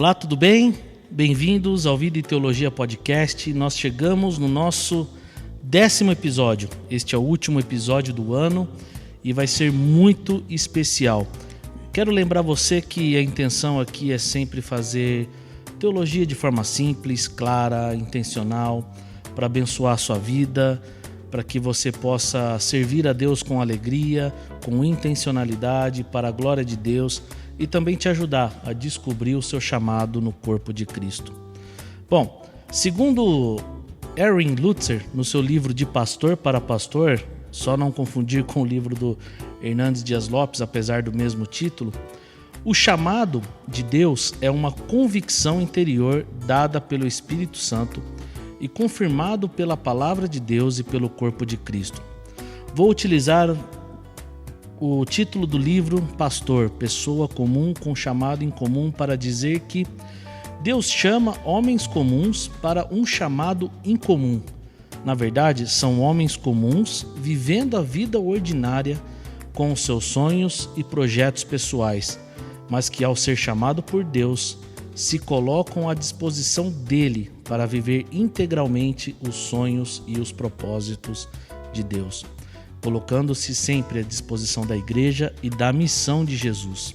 Olá, tudo bem? Bem-vindos ao Vida e Teologia Podcast. Nós chegamos no nosso 10º episódio. Este é o último episódio do ano e vai ser muito especial. Quero lembrar você que a intenção aqui é sempre fazer teologia de forma simples, clara, intencional, para abençoar a sua vida, para que você possa servir a Deus com alegria, com intencionalidade, para a glória de Deus e também te ajudar a descobrir o seu chamado no corpo de Cristo. Bom, segundo Erwin Lutzer, no seu livro De Pastor para Pastor, só não confundir com o livro do Hernandes Dias Lopes, apesar do mesmo título, o chamado de Deus é uma convicção interior dada pelo Espírito Santo e confirmado pela palavra de Deus e pelo corpo de Cristo. Vou utilizar o título do livro Pastor, pessoa comum com chamado em comum, para dizer que Deus chama homens comuns para um chamado incomum. Na verdade, são homens comuns vivendo a vida ordinária com os seus sonhos e projetos pessoais, mas que ao ser chamado por Deus, se colocam à disposição dele para viver integralmente os sonhos e os propósitos de Deus, colocando-se sempre à disposição da igreja e da missão de Jesus.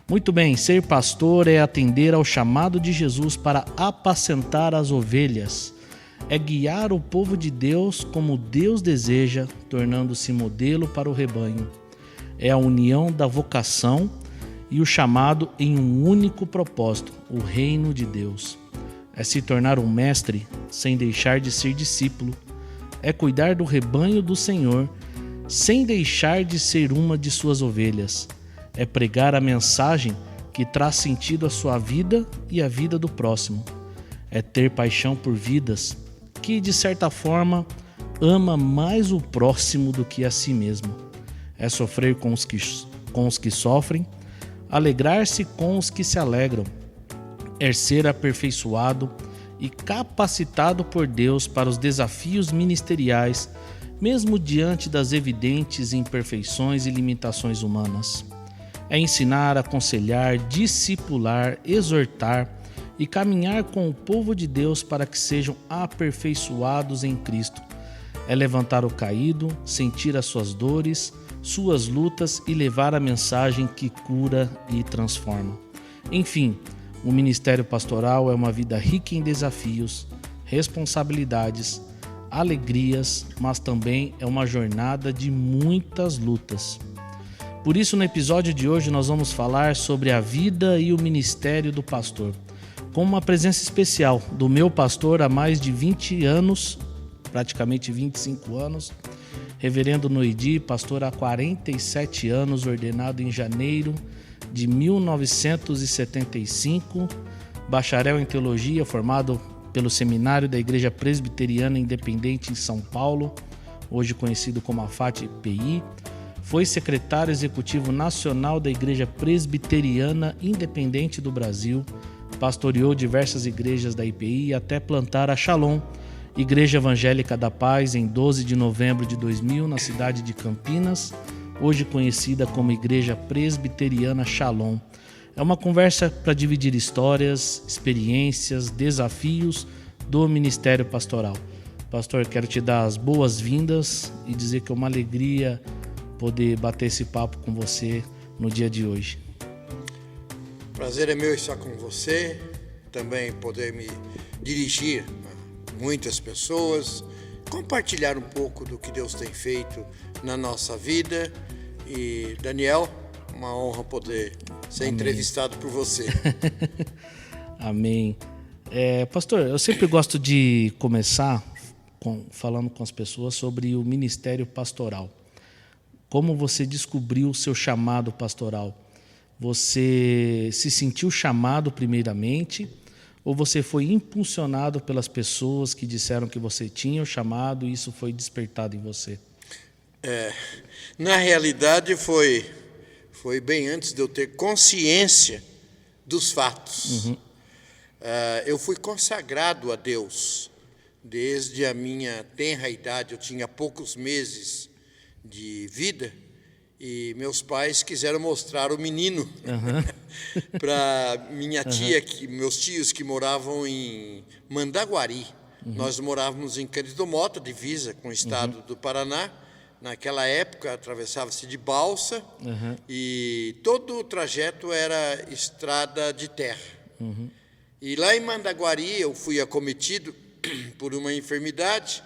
Muito bem, ser pastor é atender ao chamado de Jesus para apacentar as ovelhas, é guiar o povo de Deus como Deus deseja, tornando-se modelo para o rebanho. É a união da vocação e o chamado em um único propósito, o reino de Deus. É se tornar um mestre sem deixar de ser discípulo. É cuidar do rebanho do Senhor sem deixar de ser uma de suas ovelhas. É pregar a mensagem que traz sentido à sua vida e à vida do próximo. É ter paixão por vidas que, de certa forma, ama mais o próximo do que a si mesmo. É sofrer com os que sofrem, alegrar-se com os que se alegram, é ser aperfeiçoado e capacitado por Deus para os desafios ministeriais, mesmo diante das evidentes imperfeições e limitações humanas. É ensinar, aconselhar, discipular, exortar e caminhar com o povo de Deus para que sejam aperfeiçoados em Cristo. É levantar o caído, sentir as suas dores, suas lutas e levar a mensagem que cura e transforma. Enfim, o ministério pastoral é uma vida rica em desafios, responsabilidades, alegrias, mas também é uma jornada de muitas lutas. Por isso, no episódio de hoje, nós vamos falar sobre a vida e o ministério do pastor, com uma presença especial do meu pastor há mais de 20 anos, praticamente 25 anos, Reverendo Noidi, pastor há 47 anos, ordenado em janeiro de 1975, bacharel em teologia, formado pelo Seminário da Igreja Presbiteriana Independente em São Paulo, hoje conhecido como AFAT-PI, foi secretário executivo nacional da Igreja Presbiteriana Independente do Brasil, pastoreou diversas igrejas da IPI até plantar a Shalom, Igreja Evangélica da Paz, em 12 de novembro de 2000, na cidade de Campinas, hoje conhecida como Igreja Presbiteriana Shalom. É uma conversa para dividir histórias, experiências, desafios do ministério pastoral. Pastor, quero te dar as boas-vindas e dizer que é uma alegria poder bater esse papo com você no dia de hoje. Prazer é meu estar com você, também poder me dirigir muitas pessoas, compartilhar um pouco do que Deus tem feito na nossa vida. E Daniel, uma honra poder ser Amém. Entrevistado por você. Amém. Pastor, eu sempre gosto de começar falando com as pessoas sobre o ministério pastoral. Como você descobriu o seu chamado pastoral? Você se sentiu chamado primeiramente? Ou você foi impulsionado pelas pessoas que disseram que você tinha o chamado e isso foi despertado em você? Na realidade, foi bem antes de eu ter consciência dos fatos. Uhum. Eu fui consagrado a Deus desde a minha tenra idade. Eu tinha poucos meses de vida e meus pais quiseram mostrar o menino. Uhum. para minha tia, meus tios que moravam em Mandaguari. Nós morávamos em Cândido Mota, divisa com o estado do Paraná. Naquela época, atravessava-se de balsa e todo o trajeto era estrada de terra. E lá em Mandaguari eu fui acometido por uma enfermidade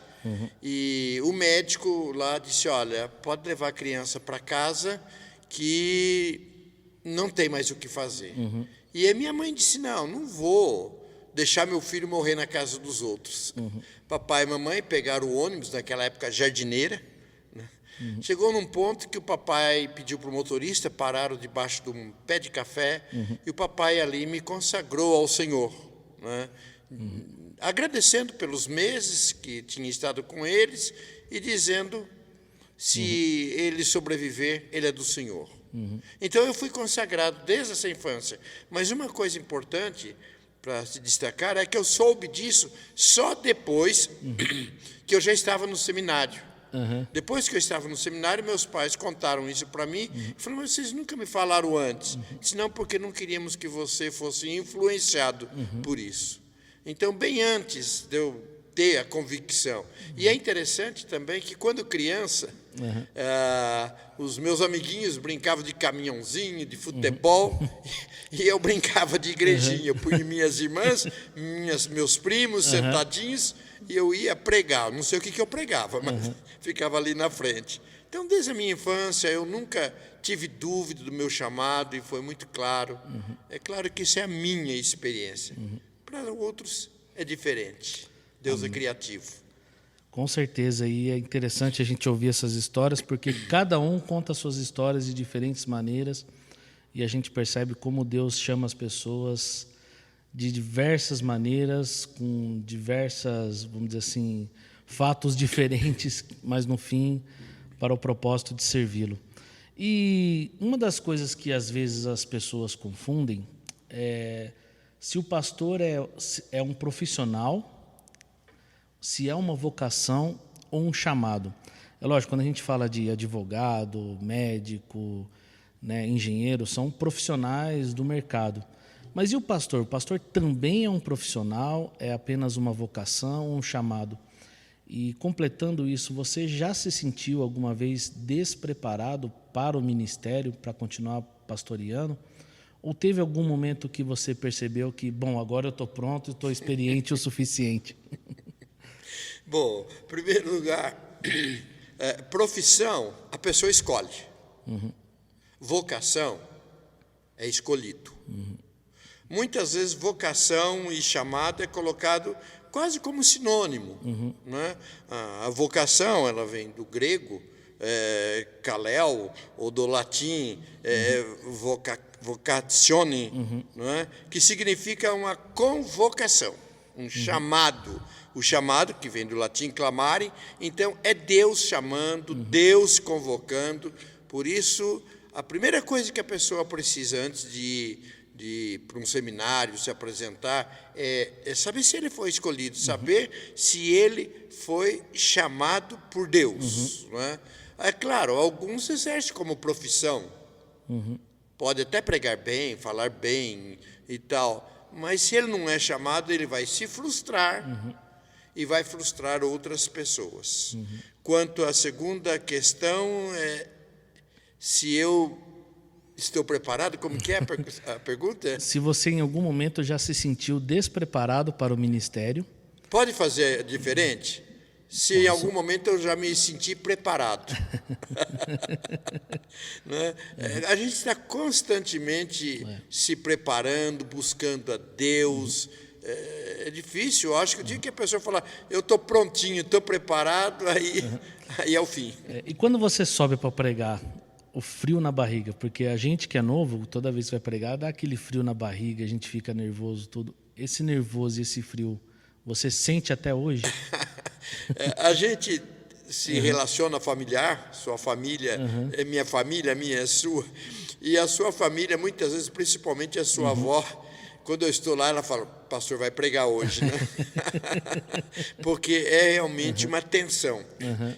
e o médico lá disse, olha, pode levar a criança para casa que não tem mais o que fazer. E a minha mãe disse, não vou deixar meu filho morrer na casa dos outros. Papai e mamãe pegaram o ônibus, naquela época jardineira, né? Chegou num ponto que o papai pediu para o motorista, pararam debaixo de um pé de café, e o papai ali me consagrou ao Senhor, né? Agradecendo pelos meses que tinha estado com eles e dizendo, se ele sobreviver, ele é do Senhor. Então eu fui consagrado desde essa infância. Mas uma coisa importante para se destacar é que eu soube disso só depois que eu já estava no seminário. Depois que eu estava no seminário, meus pais contaram isso para mim e falaram, mas vocês nunca me falaram antes. Disse, não, porque não queríamos que você fosse influenciado por isso. Então, bem antes de eu ter a convicção. E é interessante também que, quando criança, os meus amiguinhos brincavam de caminhãozinho, de futebol, e eu brincava de igrejinha. Eu punha minhas irmãs, meus primos sentadinhos, e eu ia pregar. Não sei o que eu pregava, mas ficava ali na frente. Então, desde a minha infância, eu nunca tive dúvida do meu chamado, e foi muito claro. É claro que isso é a minha experiência. Para outros é diferente. Deus é criativo. Com certeza, e é interessante a gente ouvir essas histórias, porque cada um conta suas histórias de diferentes maneiras, e a gente percebe como Deus chama as pessoas de diversas maneiras, com diversas, vamos dizer assim, fatos diferentes, mas no fim, para o propósito de servi-lo. E uma das coisas que às vezes as pessoas confundem é se o pastor é um profissional, se é uma vocação ou um chamado. É lógico, quando a gente fala de advogado, médico, né, engenheiro, são profissionais do mercado. Mas e o pastor? O pastor também é um profissional, é apenas uma vocação ou um chamado? E completando isso, você já se sentiu alguma vez despreparado para o ministério, para continuar pastoreando? Ou teve algum momento que você percebeu que, bom, agora eu estou pronto, estou experiente o suficiente? Bom, em primeiro lugar, profissão, a pessoa escolhe. Vocação é escolhido. Muitas vezes vocação e chamado é colocado quase como sinônimo. Né? A vocação, ela vem do grego, kaleo, ou do latim, vocatione, não é? Que significa uma convocação, um chamado. O chamado, que vem do latim clamare, então é Deus chamando, Deus convocando. Por isso, a primeira coisa que a pessoa precisa antes de ir para um seminário, se apresentar, é saber se ele foi escolhido, saber se ele foi chamado por Deus. Não é? É claro, alguns exercem como profissão. Pode até pregar bem, falar bem e tal, mas se ele não é chamado, ele vai se frustrar e vai frustrar outras pessoas. Quanto à segunda questão, se eu estou preparado, como que é a pergunta? Se você em algum momento já se sentiu despreparado para o ministério? Pode fazer diferente? Se em algum momento eu já me senti preparado. Né? A gente está constantemente se preparando, buscando a Deus. É difícil, eu acho que o dia que a pessoa falar, eu estou prontinho, estou preparado, aí é o fim. E quando você sobe para pregar, o frio na barriga, porque a gente que é novo, toda vez que vai pregar, dá aquele frio na barriga, a gente fica nervoso, tudo. Esse nervoso e esse frio, você sente até hoje? A gente se relaciona familiar, sua família é minha família, a minha é sua, e a sua família, muitas vezes, principalmente a sua avó, quando eu estou lá, ela fala, pastor, vai pregar hoje, né? Porque é realmente uma tensão.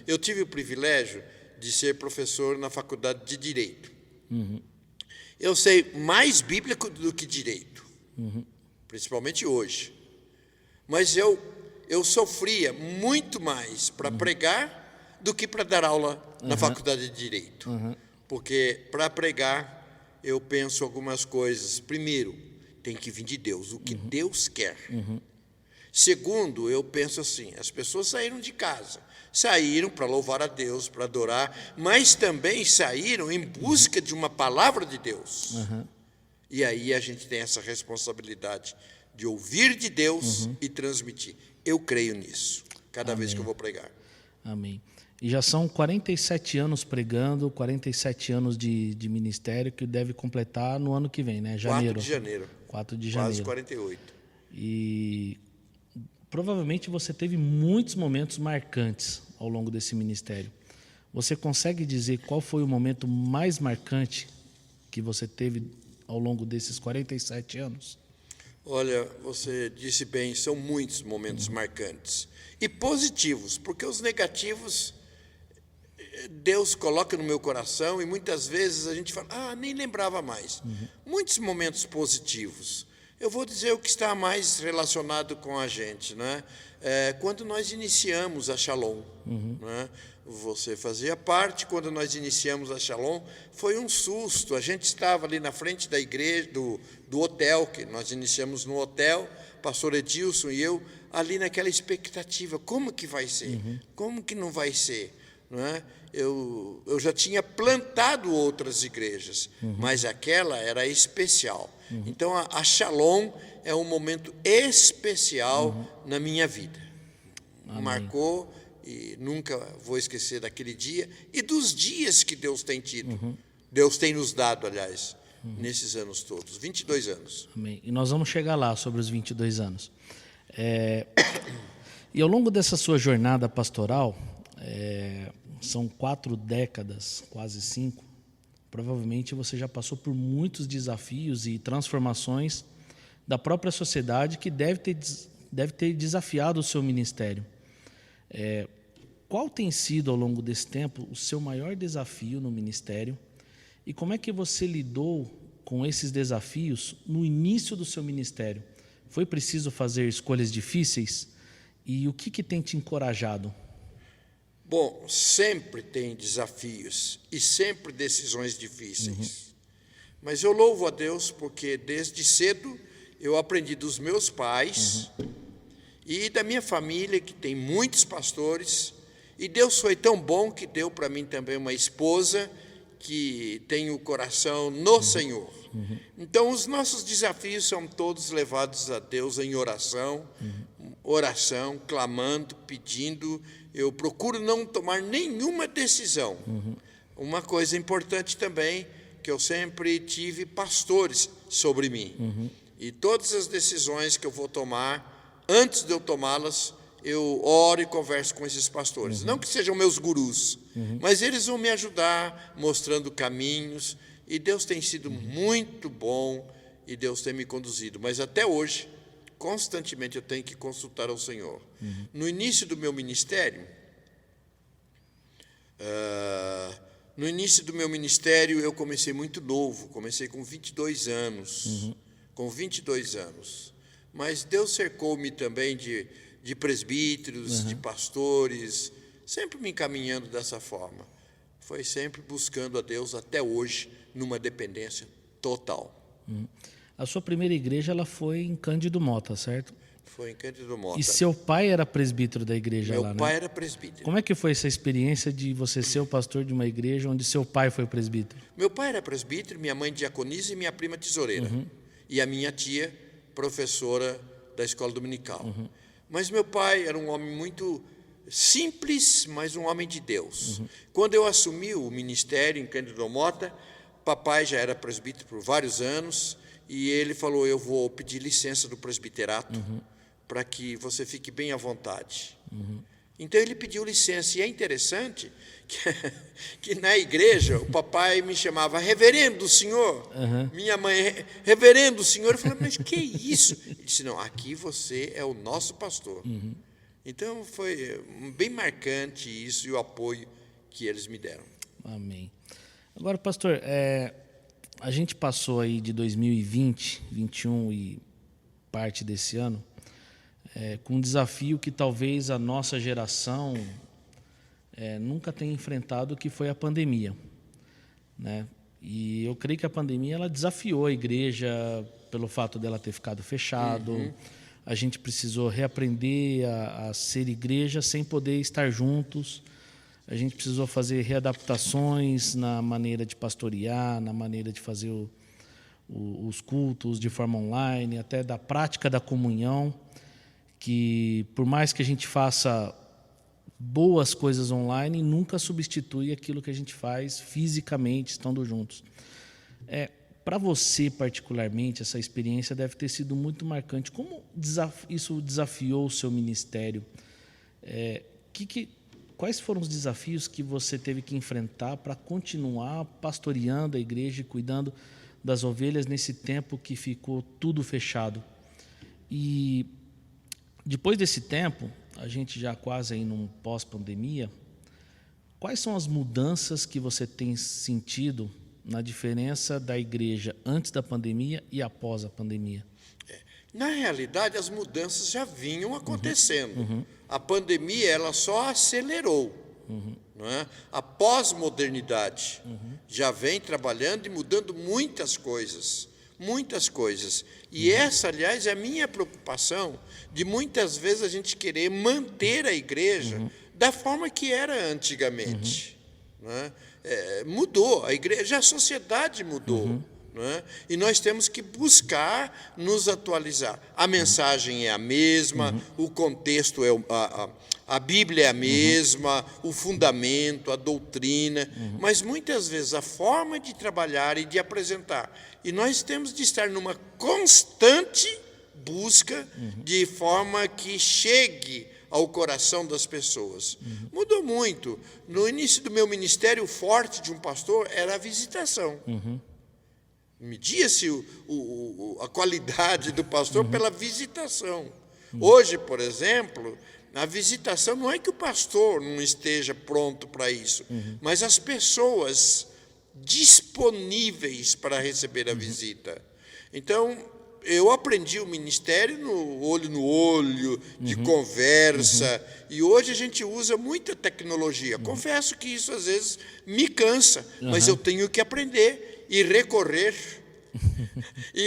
Eu tive o privilégio de ser professor na faculdade de Direito. Eu sei mais bíblico do que direito, principalmente hoje. Mas eu sofria muito mais para pregar do que para dar aula na faculdade de Direito. Porque para pregar, eu penso algumas coisas. Primeiro, tem que vir de Deus, o que Deus quer. Segundo, eu penso assim, as pessoas saíram de casa, saíram para louvar a Deus, para adorar, mas também saíram em busca de uma palavra de Deus. E aí a gente tem essa responsabilidade de ouvir de Deus e transmitir. Eu creio nisso, cada vez que eu vou pregar. Amém. E já são 47 anos pregando, 47 anos de ministério, que deve completar no ano que vem, né? Janeiro. 4 de janeiro. 4 de janeiro. Quase 48. E provavelmente você teve muitos momentos marcantes ao longo desse ministério. Você consegue dizer qual foi o momento mais marcante que você teve ao longo desses 47 anos? Olha, você disse bem, são muitos momentos marcantes. E positivos, porque os negativos Deus coloca no meu coração e muitas vezes a gente fala, nem lembrava mais. Muitos momentos positivos. Eu vou dizer o que está mais relacionado com a gente, né? Quando nós iniciamos a Shalom, né? Você fazia parte. Quando nós iniciamos a Shalom, foi um susto. A gente estava ali na frente da igreja, do hotel, que nós iniciamos no hotel, pastor Edilson e eu, ali naquela expectativa, como que vai ser? Como que não vai ser? Não é? Eu já tinha plantado outras igrejas, mas aquela era especial. Então, a Shalom é um momento especial na minha vida. Amém. Marcou e nunca vou esquecer daquele dia e dos dias que Deus tem tido. Deus tem nos dado, aliás, nesses anos todos, 22 anos. Amém. E nós vamos chegar lá sobre os 22 anos. E ao longo dessa sua jornada pastoral, são 4 décadas, quase 5, provavelmente você já passou por muitos desafios e transformações da própria sociedade que deve ter desafiado o seu ministério. Qual tem sido, ao longo desse tempo, o seu maior desafio no ministério e como é que você lidou com esses desafios no início do seu ministério? Foi preciso fazer escolhas difíceis? E o que tem te encorajado? Bom, sempre tem desafios e sempre decisões difíceis. Mas eu louvo a Deus porque desde cedo eu aprendi dos meus pais e da minha família, que tem muitos pastores, e Deus foi tão bom que deu para mim também uma esposa que tem o coração no Senhor. Então, os nossos desafios são todos levados a Deus em oração, clamando, pedindo. Eu procuro não tomar nenhuma decisão. Uma coisa importante também, que eu sempre tive pastores sobre mim. E todas as decisões que eu vou tomar, antes de eu tomá-las, eu oro e converso com esses pastores. Não que sejam meus gurus, mas eles vão me ajudar, mostrando caminhos. E Deus tem sido muito bom e Deus tem me conduzido. Mas até hoje, constantemente eu tenho que consultar ao Senhor. No início do meu ministério, eu comecei muito novo, comecei com 22 anos. Com 22 anos. Mas Deus cercou-me também de presbíteros, de pastores, sempre me encaminhando dessa forma. Foi sempre buscando a Deus até hoje, numa dependência total. A sua primeira igreja ela foi em Cândido Mota, certo? Foi em Cândido Mota. E seu pai era presbítero da igreja lá, né? Meu pai era presbítero. Como é que foi essa experiência de você ser o pastor de uma igreja onde seu pai foi presbítero? Meu pai era presbítero, minha mãe diaconisa e minha prima tesoureira. E a minha tia, professora da escola dominical. Mas meu pai era um homem muito simples, mas um homem de Deus. Quando eu assumi o ministério em Cândido Mota, papai já era presbítero por vários anos, e ele falou, eu vou pedir licença do presbiterato para que você fique bem à vontade. Então ele pediu licença, e é interessante que na igreja o papai me chamava reverendo senhor, minha mãe, reverendo senhor. Eu falei, mas que isso? Ele disse, não, aqui você é o nosso pastor. Então foi bem marcante isso e o apoio que eles me deram. Amém. Agora, pastor, a gente passou aí de 2020, 2021 e parte desse ano com um desafio que talvez a nossa geração nunca tenha enfrentado, que foi a pandemia, né? E eu creio que a pandemia ela desafiou a igreja pelo fato dela ter ficado fechado. A gente precisou reaprender a ser igreja sem poder estar juntos. A gente precisou fazer readaptações na maneira de pastorear, na maneira de fazer os cultos de forma online, até da prática da comunhão, que por mais que a gente faça boas coisas online, nunca substitui aquilo que a gente faz fisicamente, estando juntos. Para você, particularmente, essa experiência deve ter sido muito marcante. Como isso desafiou o seu ministério? Quais foram os desafios que você teve que enfrentar para continuar pastoreando a igreja e cuidando das ovelhas nesse tempo que ficou tudo fechado? E depois desse tempo, a gente já quase aí num pós-pandemia, quais são as mudanças que você tem sentido na diferença da igreja antes da pandemia e após a pandemia? Na realidade, as mudanças já vinham acontecendo. A pandemia ela só acelerou. Não é? A pós-modernidade já vem trabalhando e mudando muitas coisas. Muitas coisas. E essa, aliás, é a minha preocupação de muitas vezes a gente querer manter a igreja da forma que era antigamente. Não é? Mudou, a igreja, a sociedade mudou. Não é? E nós temos que buscar nos atualizar. A mensagem é a mesma, o contexto a Bíblia é a mesma, o fundamento, a doutrina, mas muitas vezes a forma de trabalhar e de apresentar. E nós temos de estar numa constante busca de forma que chegue ao coração das pessoas. Mudou muito. No início do meu ministério, o forte de um pastor era a visitação. Media-se a qualidade do pastor pela visitação. Hoje, por exemplo, a visitação não é que o pastor não esteja pronto para isso, mas as pessoas disponíveis para receber a visita. Então, eu aprendi o ministério no olho, de conversa, e hoje a gente usa muita tecnologia. Confesso que isso às vezes me cansa, mas eu tenho que aprender e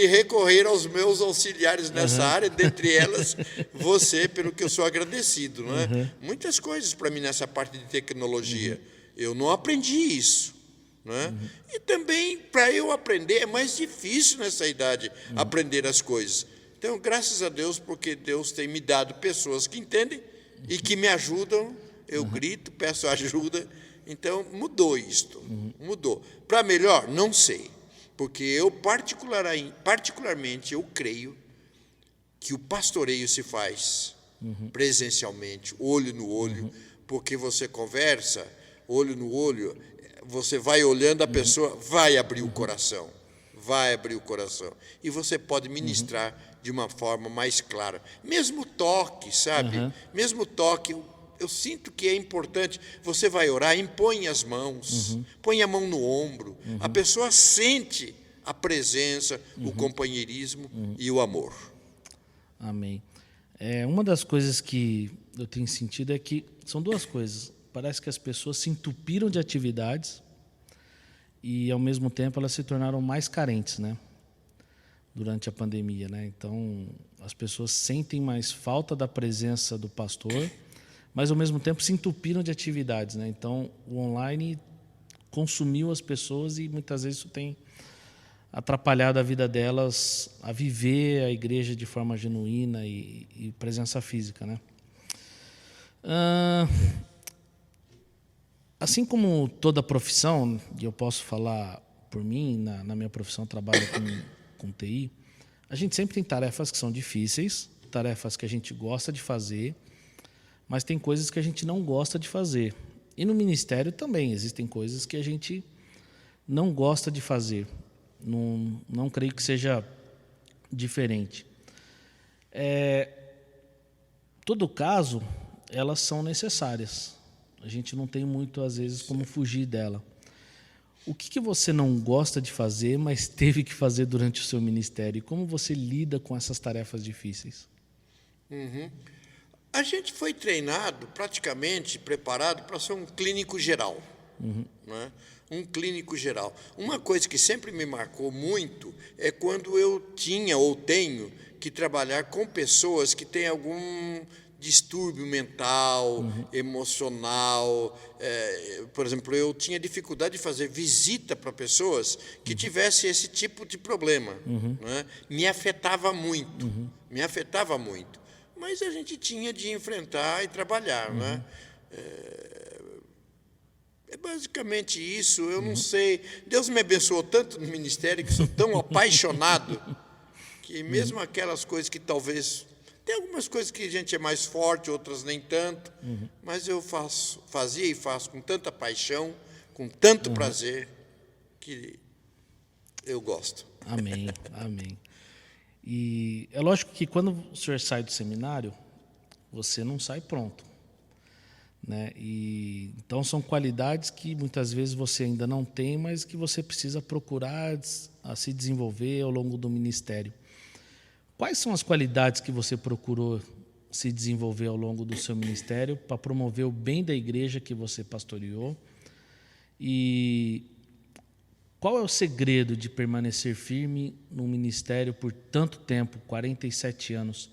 recorrer aos meus auxiliares nessa área, dentre elas você, pelo que eu sou agradecido. Não é? Muitas coisas para mim nessa parte de tecnologia. Eu não aprendi isso. Não é? E também, para eu aprender, é mais difícil nessa idade aprender as coisas. Então, graças a Deus, porque Deus tem me dado pessoas que entendem e que me ajudam. Eu grito, peço ajuda. Então, mudou isto. Mudou. Para melhor? Não sei. Porque eu, particularmente, eu creio que o pastoreio se faz presencialmente, olho no olho, porque você conversa, olho no olho, você vai olhando, a pessoa vai abrir o coração. Vai abrir o coração. E você pode ministrar de uma forma mais clara. Mesmo toque, sabe? Mesmo toque, eu sinto que é importante. Você vai orar, impõe as mãos, põe a mão no ombro. A pessoa sente a presença, o companheirismo e o amor. Amém. Uma das coisas que eu tenho sentido é que são duas coisas. Parece que as pessoas se entupiram de atividades e, ao mesmo tempo, elas se tornaram mais carentes, né? Durante a pandemia, né? Então, as pessoas sentem mais falta da presença do pastor, mas, ao mesmo tempo, se entupiram de atividades, né? Então, o online consumiu as pessoas e, muitas vezes, isso tem atrapalhado a vida delas a viver a igreja de forma genuína e presença física, né? Assim como toda profissão, e eu posso falar por mim, na minha profissão trabalho com TI, a gente sempre tem tarefas que são difíceis, tarefas que a gente gosta de fazer, mas tem coisas que a gente não gosta de fazer. E no ministério também existem coisas que a gente não gosta de fazer. Não creio que seja diferente. Todo caso, elas são necessárias. A gente não tem muito, às vezes, como fugir dela. O que você não gosta de fazer, mas teve que fazer durante o seu ministério? E como você lida com essas tarefas difíceis? A gente foi treinado, praticamente preparado para ser um clínico geral. Né? Um clínico geral. Uma coisa que sempre me marcou muito é quando eu tinha ou tenho que trabalhar com pessoas que têm algum distúrbio mental, emocional. Por exemplo, eu tinha dificuldade de fazer visita para pessoas que tivessem esse tipo de problema. Né? Me afetava muito, me afetava muito. Mas a gente tinha de enfrentar e trabalhar. Né? É basicamente isso, eu não sei. Deus me abençoou tanto no ministério que sou tão apaixonado que mesmo aquelas coisas que talvez... Tem algumas coisas que a gente é mais forte, outras nem tanto, mas eu fazia e faço com tanta paixão, com tanto prazer, que eu gosto. Amém, amém. E é lógico que quando o senhor sai do seminário, você não sai pronto. Né? E, então são qualidades que muitas vezes você ainda não tem, mas que você precisa procurar a se desenvolver ao longo do ministério. Quais são as qualidades que você procurou se desenvolver ao longo do seu ministério para promover o bem da igreja que você pastoreou? E qual é o segredo de permanecer firme no ministério por tanto tempo, 47 anos?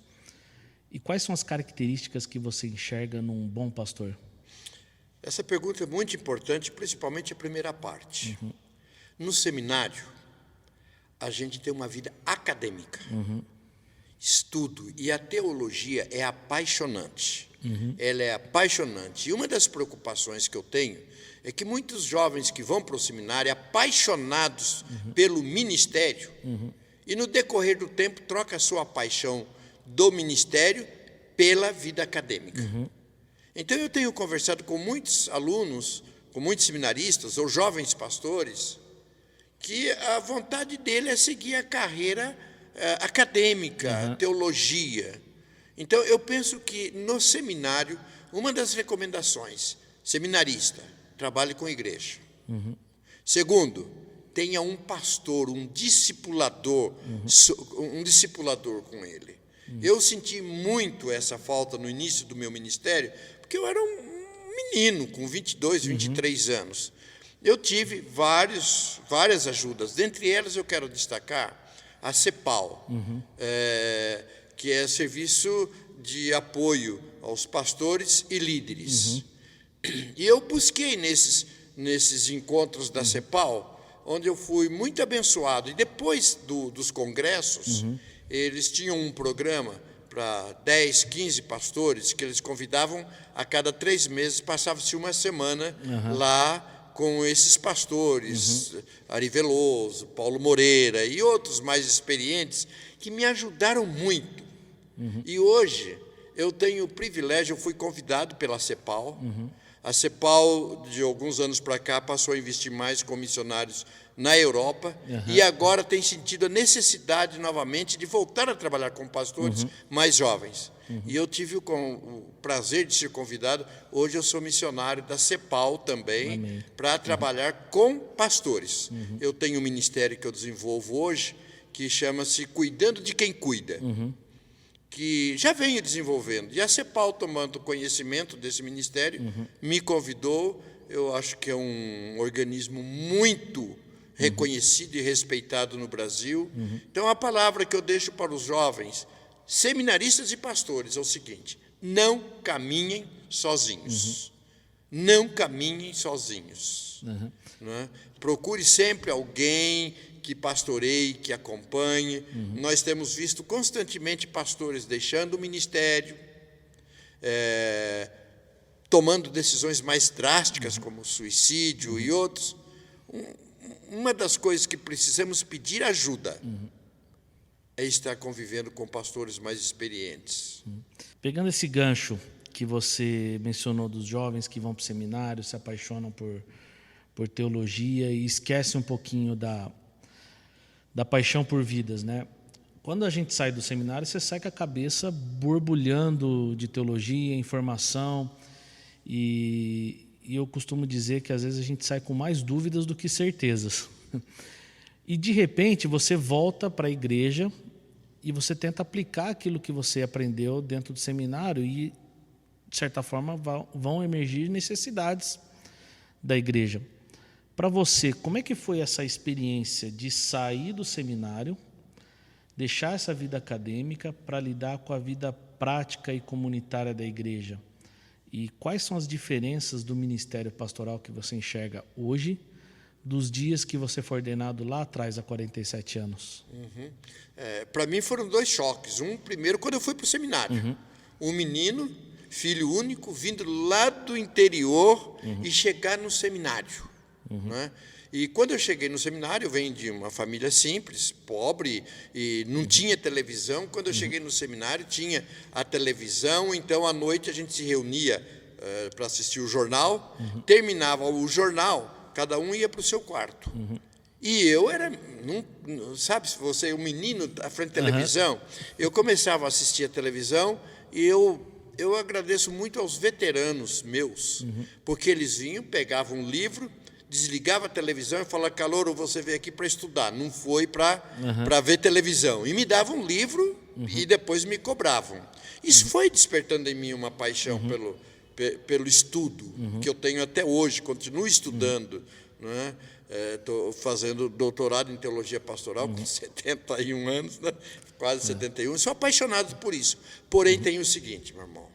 E quais são as características que você enxerga num bom pastor? Essa pergunta é muito importante, principalmente a primeira parte. No seminário, a gente tem uma vida acadêmica. Estudo, e a teologia é apaixonante. Ela é apaixonante. E uma das preocupações que eu tenho é que muitos jovens que vão para o seminário, apaixonados pelo ministério, e no decorrer do tempo troca a sua paixão do ministério pela vida acadêmica. Então eu tenho conversado com muitos alunos, com muitos seminaristas ou jovens pastores, que a vontade dele é seguir a carreira acadêmica, teologia. Então, eu penso que no seminário, uma das recomendações, seminarista, trabalhe com igreja. Segundo, tenha um pastor, um discipulador com ele. Eu senti muito essa falta no início do meu ministério, porque eu era um menino com 22, 23 anos. Eu tive várias ajudas. Dentre elas, eu quero destacar a CEPAL, que é Serviço de Apoio aos Pastores e Líderes. E eu busquei nesses encontros da CEPAL, onde eu fui muito abençoado. E depois dos congressos, eles tinham um programa para 10, 15 pastores, que eles convidavam a cada 3 meses, passava-se uma semana lá com esses pastores, Ari Veloso, Paulo Moreira e outros mais experientes, que me ajudaram muito. E hoje eu tenho o privilégio, eu fui convidado pela CEPAL. A CEPAL, de alguns anos para cá, passou a investir mais com missionários na Europa e agora tem sentido a necessidade novamente de voltar a trabalhar com pastores mais jovens. E eu tive o prazer de ser convidado. Hoje eu sou missionário da CEPAL também, para trabalhar com pastores. Eu tenho um ministério que eu desenvolvo hoje, que chama-se Cuidando de Quem Cuida, que já venho desenvolvendo. E a CEPAL, tomando conhecimento desse ministério, me convidou. Eu acho que é um organismo muito reconhecido e respeitado no Brasil. Então, a palavra que eu deixo para os jovens, seminaristas e pastores, é o seguinte: não caminhem sozinhos. Não caminhem sozinhos. Né? Procure sempre alguém que pastoreie, que acompanhe. Nós temos visto constantemente pastores deixando o ministério, tomando decisões mais drásticas, como suicídio e outros. Uma das coisas que precisamos pedir ajuda é estar convivendo com pastores mais experientes. Pegando esse gancho que você mencionou dos jovens que vão para o seminário, se apaixonam por teologia e esquecem um pouquinho da paixão por vidas, né? Quando a gente sai do seminário, você sai com a cabeça borbulhando de teologia, informação, e e eu costumo dizer que às vezes a gente sai com mais dúvidas do que certezas. E de repente você volta para a igreja e você tenta aplicar aquilo que você aprendeu dentro do seminário e, de certa forma, vão emergir necessidades da igreja. Para você, como é que foi essa experiência de sair do seminário, deixar essa vida acadêmica para lidar com a vida prática e comunitária da igreja? E quais são as diferenças do ministério pastoral que você enxerga hoje dos dias que você foi ordenado lá atrás, há 47 anos? Para mim foram 2 choques. Primeiro, quando eu fui para o seminário. Um menino, filho único, vindo lá do interior e chegar no seminário. Né? E quando eu cheguei no seminário, eu venho de uma família simples, pobre, e não tinha televisão. Quando eu cheguei no seminário, tinha a televisão, então à noite a gente se reunia para assistir o jornal, terminava o jornal, cada um ia para o seu quarto. E eu era, sabe, se você é um menino à frente da televisão, eu começava a assistir a televisão e eu agradeço muito aos veteranos meus, porque eles vinham, pegavam um livro, desligava a televisão e falava: Calouro, você veio aqui para estudar, não foi para ver televisão. E me davam um livro e depois me cobravam. Isso foi despertando em mim uma paixão pelo estudo, que eu tenho até hoje, continuo estudando. Estou fazendo doutorado em teologia pastoral com 71 anos, né? Quase 71. Sou apaixonado por isso. Porém, tem o seguinte, meu irmão.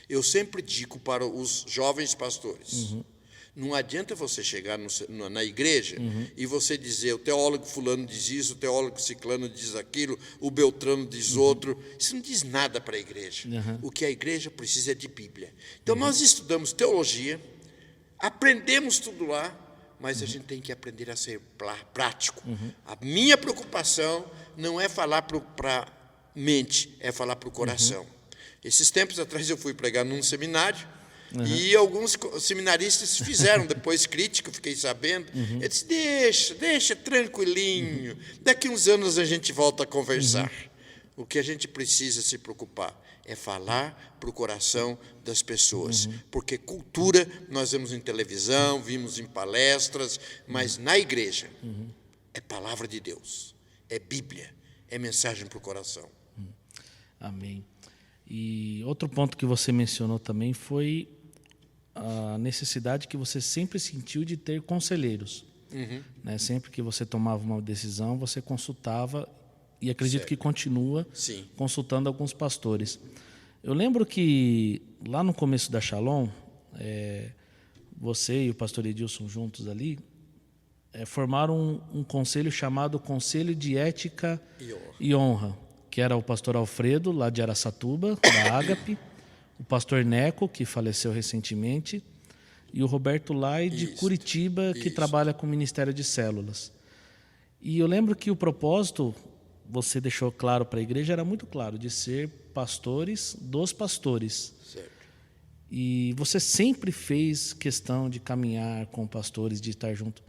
Eu sempre digo para os jovens pastores, não adianta você chegar na igreja e você dizer: o teólogo fulano diz isso, o teólogo ciclano diz aquilo, o beltrano diz outro. Isso não diz nada para a igreja. O que a igreja precisa é de Bíblia. Então, nós estudamos teologia, aprendemos tudo lá, mas a gente tem que aprender a ser prático. A minha preocupação não é falar para a mente, é falar para o coração. Esses tempos atrás eu fui pregar num seminário, e alguns seminaristas fizeram depois crítica, fiquei sabendo. Eu disse: deixa tranquilinho, daqui uns anos a gente volta a conversar. O que a gente precisa se preocupar é falar para o coração das pessoas, porque cultura nós vemos em televisão, vimos em palestras, mas na igreja é palavra de Deus, é Bíblia, é mensagem para o coração. Amém. E outro ponto que você mencionou também foi a necessidade que você sempre sentiu de ter conselheiros. Né? Sempre que você tomava uma decisão, você consultava, e acredito que continua consultando alguns pastores. Eu lembro que lá no começo da Shalom, você e o pastor Edilson juntos ali, formaram um conselho chamado Conselho de Ética e Honra, que era o pastor Alfredo, lá de Araçatuba, da Ágape, o pastor Neco, que faleceu recentemente, e o Roberto Lai, de Curitiba, que trabalha com o Ministério de Células. E eu lembro que o propósito, você deixou claro para a igreja, era muito claro, de ser pastores dos pastores. Certo. E você sempre fez questão de caminhar com pastores, de estar junto.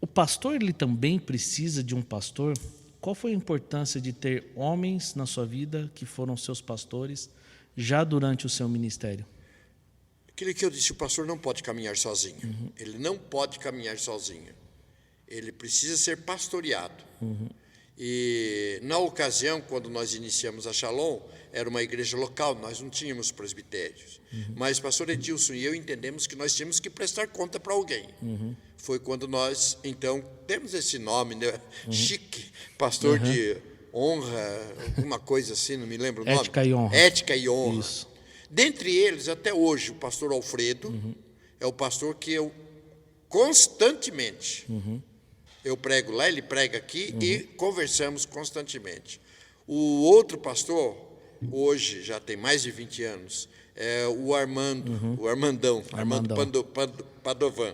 O pastor, ele também precisa de um pastor? Qual foi a importância de ter homens na sua vida que foram seus pastores já durante o seu ministério? Aquilo que eu disse, o pastor não pode caminhar sozinho. Ele não pode caminhar sozinho. Ele precisa ser pastoreado. E, na ocasião, quando nós iniciamos a Shalom, era uma igreja local, nós não tínhamos presbitérios. Mas o pastor Edilson e eu entendemos que nós tínhamos que prestar conta para alguém. Foi quando nós, então, temos esse nome, né? Chique, pastor de honra, alguma coisa assim, não me lembro o nome. Ética e honra. Ética e honra. Isso. Dentre eles, até hoje, o pastor Alfredo é o pastor que eu constantemente, eu prego lá, ele prega aqui e conversamos constantemente. O outro pastor, hoje, já tem mais de 20 anos, é o Armandão Padovan.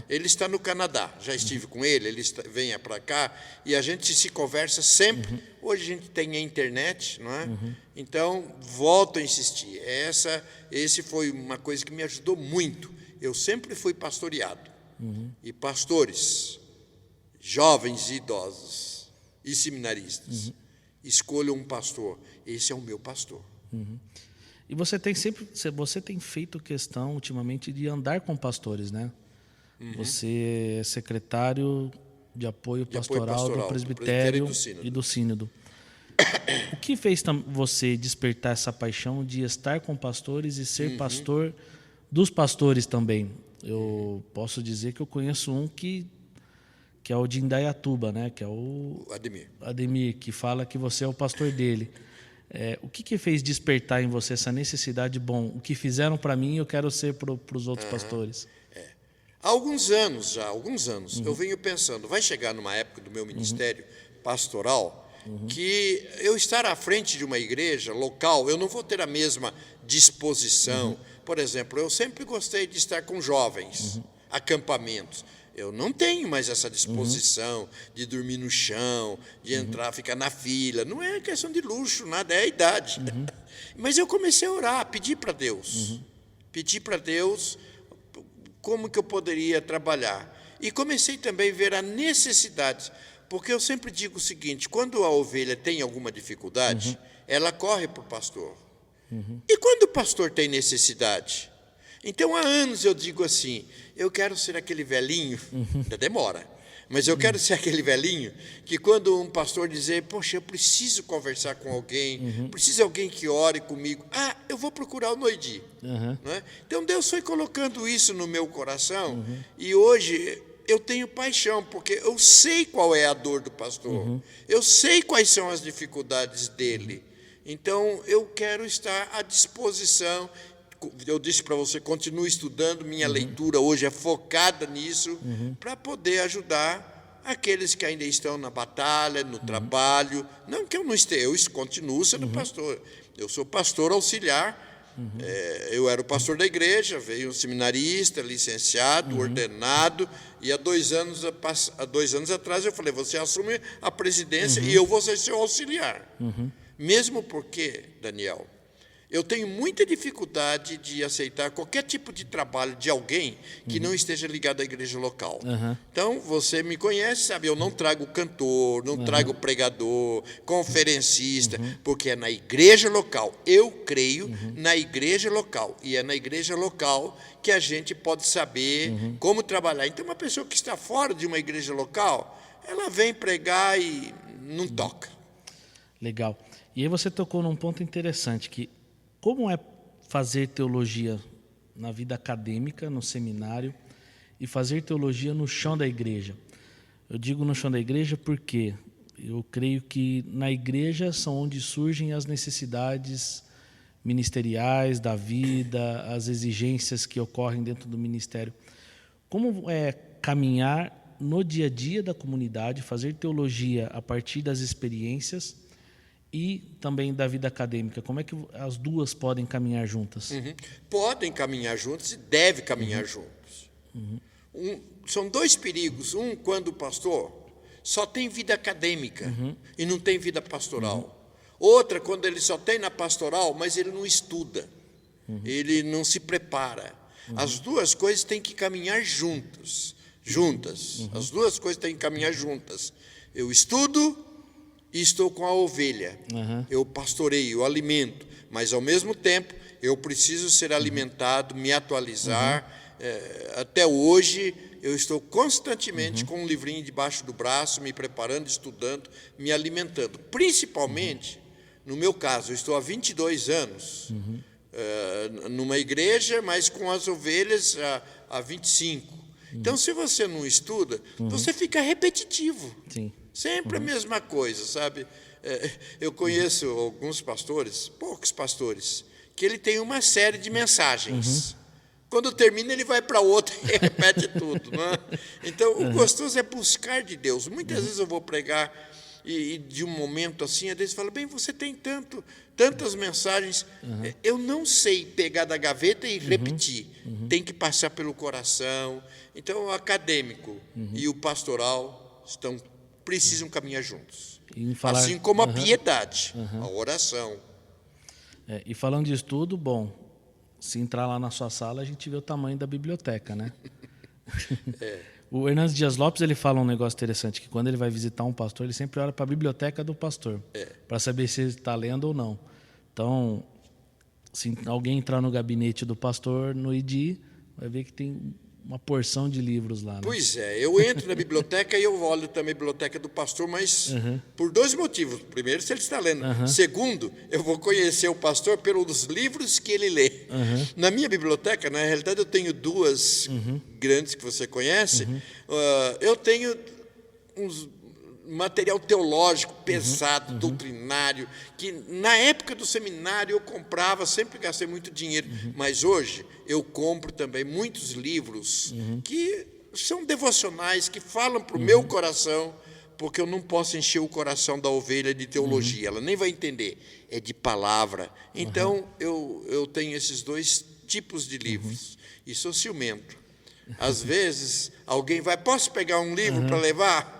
Ele está no Canadá, já estive com ele vem para cá, e a gente se conversa sempre. Hoje a gente tem a internet, não é? Então, volto a insistir. Esse foi uma coisa que me ajudou muito. Eu sempre fui pastoreado. E pastores, jovens e idosos, e seminaristas, escolham um pastor. Esse é o meu pastor. E você tem feito questão ultimamente de andar com pastores, né? Você é secretário de apoio pastoral do presbitério e do sínodo. O que fez você despertar essa paixão de estar com pastores e ser pastor dos pastores também? Eu posso dizer que eu conheço um que é o de Indaiatuba, né? Que é o Ademir, que fala que você é o pastor dele. O que fez despertar em você essa necessidade? Bom, o que fizeram para mim, eu quero ser para os outros pastores. Há alguns anos, eu venho pensando, vai chegar numa época do meu ministério pastoral que eu estar à frente de uma igreja local, eu não vou ter a mesma disposição. Por exemplo, eu sempre gostei de estar com jovens, acampamentos. Eu não tenho mais essa disposição de dormir no chão, de entrar, ficar na fila. Não é questão de luxo, nada, é a idade. Mas eu comecei a orar, pedir para Deus. Pedir para Deus como que eu poderia trabalhar. E comecei também a ver a necessidade. Porque eu sempre digo o seguinte, quando a ovelha tem alguma dificuldade, ela corre para o pastor. E quando o pastor tem necessidade? Então, há anos eu digo assim, eu quero ser aquele velhinho, ainda demora, mas eu quero ser aquele velhinho que quando um pastor dizer, poxa, eu preciso conversar com alguém, preciso de alguém que ore comigo, eu vou procurar o Noidi. Não é? Então, Deus foi colocando isso no meu coração e hoje eu tenho paixão, porque eu sei qual é a dor do pastor, eu sei quais são as dificuldades dele. Então, eu quero estar à disposição. Eu disse para você, continue estudando, minha leitura hoje é focada nisso, para poder ajudar aqueles que ainda estão na batalha, no trabalho. Não que eu não esteja, eu continuo sendo pastor. Eu sou pastor auxiliar, eu era o pastor da igreja, veio um seminarista, licenciado, ordenado, e há 2 anos atrás eu falei, você assume a presidência e eu vou ser seu auxiliar. Mesmo porque, Daniel, eu tenho muita dificuldade de aceitar qualquer tipo de trabalho de alguém que não esteja ligado à igreja local. Então, você me conhece, sabe, eu não trago cantor, não trago pregador, conferencista, porque é na igreja local. Eu creio na igreja local. E é na igreja local que a gente pode saber como trabalhar. Então, uma pessoa que está fora de uma igreja local, ela vem pregar e não toca. Legal. E aí você tocou num ponto interessante, que como é fazer teologia na vida acadêmica, no seminário, e fazer teologia no chão da igreja? Eu digo no chão da igreja porque eu creio que na igreja são onde surgem as necessidades ministeriais da vida, as exigências que ocorrem dentro do ministério. Como é caminhar no dia a dia da comunidade, fazer teologia a partir das experiências e também da vida acadêmica? Como é que as duas podem caminhar juntas? Podem caminhar juntas e devem caminhar juntos. São 2 perigos. Um, quando o pastor só tem vida acadêmica e não tem vida pastoral. Outra, quando ele só tem na pastoral, mas ele não estuda, ele não se prepara. As duas coisas têm que caminhar juntas. As duas coisas têm que caminhar juntas. Eu estudo e estou com a ovelha. Eu pastoreio, eu alimento, mas ao mesmo tempo eu preciso ser alimentado, me atualizar. Até hoje eu estou constantemente com um livrinho debaixo do braço, me preparando, estudando, me alimentando. Principalmente, no meu caso, eu estou há 22 anos numa igreja, mas com as ovelhas há 25. Então, se você não estuda, você fica repetitivo. Sim. Sempre a mesma coisa, sabe? Eu conheço alguns pastores, poucos pastores, que ele tem uma série de mensagens. Quando termina, ele vai para outra e repete tudo. Não é? Então, o gostoso é buscar de Deus. Muitas vezes eu vou pregar e de um momento assim, a Deus fala, bem, você tem tantas mensagens, eu não sei pegar da gaveta e repetir. Tem que passar pelo coração. Então, o acadêmico e o pastoral precisam caminhar juntos. Assim como a piedade, a oração. E falando disso tudo, bom, se entrar lá na sua sala, a gente vê o tamanho da biblioteca, né? O Hernandes Dias Lopes, ele fala um negócio interessante, que quando ele vai visitar um pastor, ele sempre olha para a biblioteca do pastor, para saber se ele está lendo ou não. Então, se alguém entrar no gabinete do pastor no ID, vai ver que tem uma porção de livros lá, né? Pois é, eu entro na biblioteca e eu olho também a biblioteca do pastor, mas por dois motivos. Primeiro, se ele está lendo. Segundo, eu vou conhecer o pastor pelos livros que ele lê. Na minha biblioteca, na realidade, eu tenho duas grandes que você conhece. Eu tenho material teológico pesado, doutrinário, que na época do seminário eu comprava, sempre gastei muito dinheiro, mas hoje eu compro também muitos livros que são devocionais, que falam para o meu coração, porque eu não posso encher o coração da ovelha de teologia, ela nem vai entender, é de palavra. Então, eu tenho esses dois tipos de livros, e sou ciumento. Às vezes, alguém vai, posso pegar um livro para levar?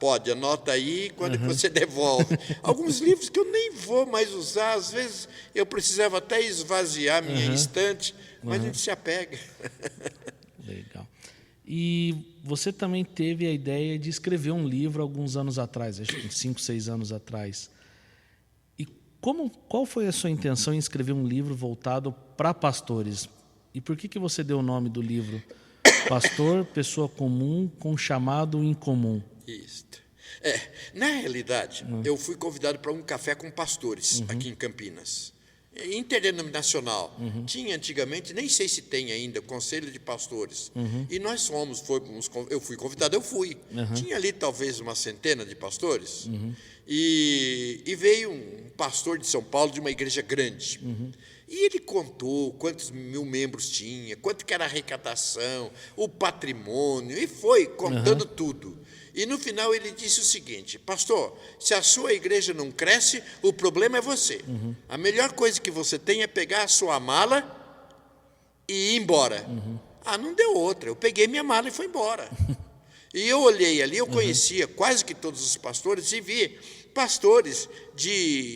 Pode, anota aí quando você devolve. Alguns livros que eu nem vou mais usar, às vezes eu precisava até esvaziar minha estante, mas a gente se apega. Legal. E você também teve a ideia de escrever um livro alguns anos atrás, acho que uns 5, 6 anos atrás. E qual foi a sua intenção em escrever um livro voltado para pastores? E por que você deu o nome do livro? Pastor, pessoa comum com chamado incomum. Isso. Na realidade, eu fui convidado para um café com pastores aqui em Campinas. Interdenominacional. Tinha antigamente, nem sei se tem ainda, Conselho de Pastores. E nós eu fui convidado, eu fui. Tinha ali talvez uma centena de pastores. E veio um pastor de São Paulo, de uma igreja grande. E ele contou quantos mil membros tinha, quanto que era a arrecadação, o patrimônio, e foi contando tudo. E no final ele disse o seguinte: pastor, se a sua igreja não cresce, o problema é você. A melhor coisa que você tem é pegar a sua mala e ir embora. Não deu outra, eu peguei minha mala e fui embora. E eu olhei ali, eu conhecia quase que todos os pastores e vi pastores de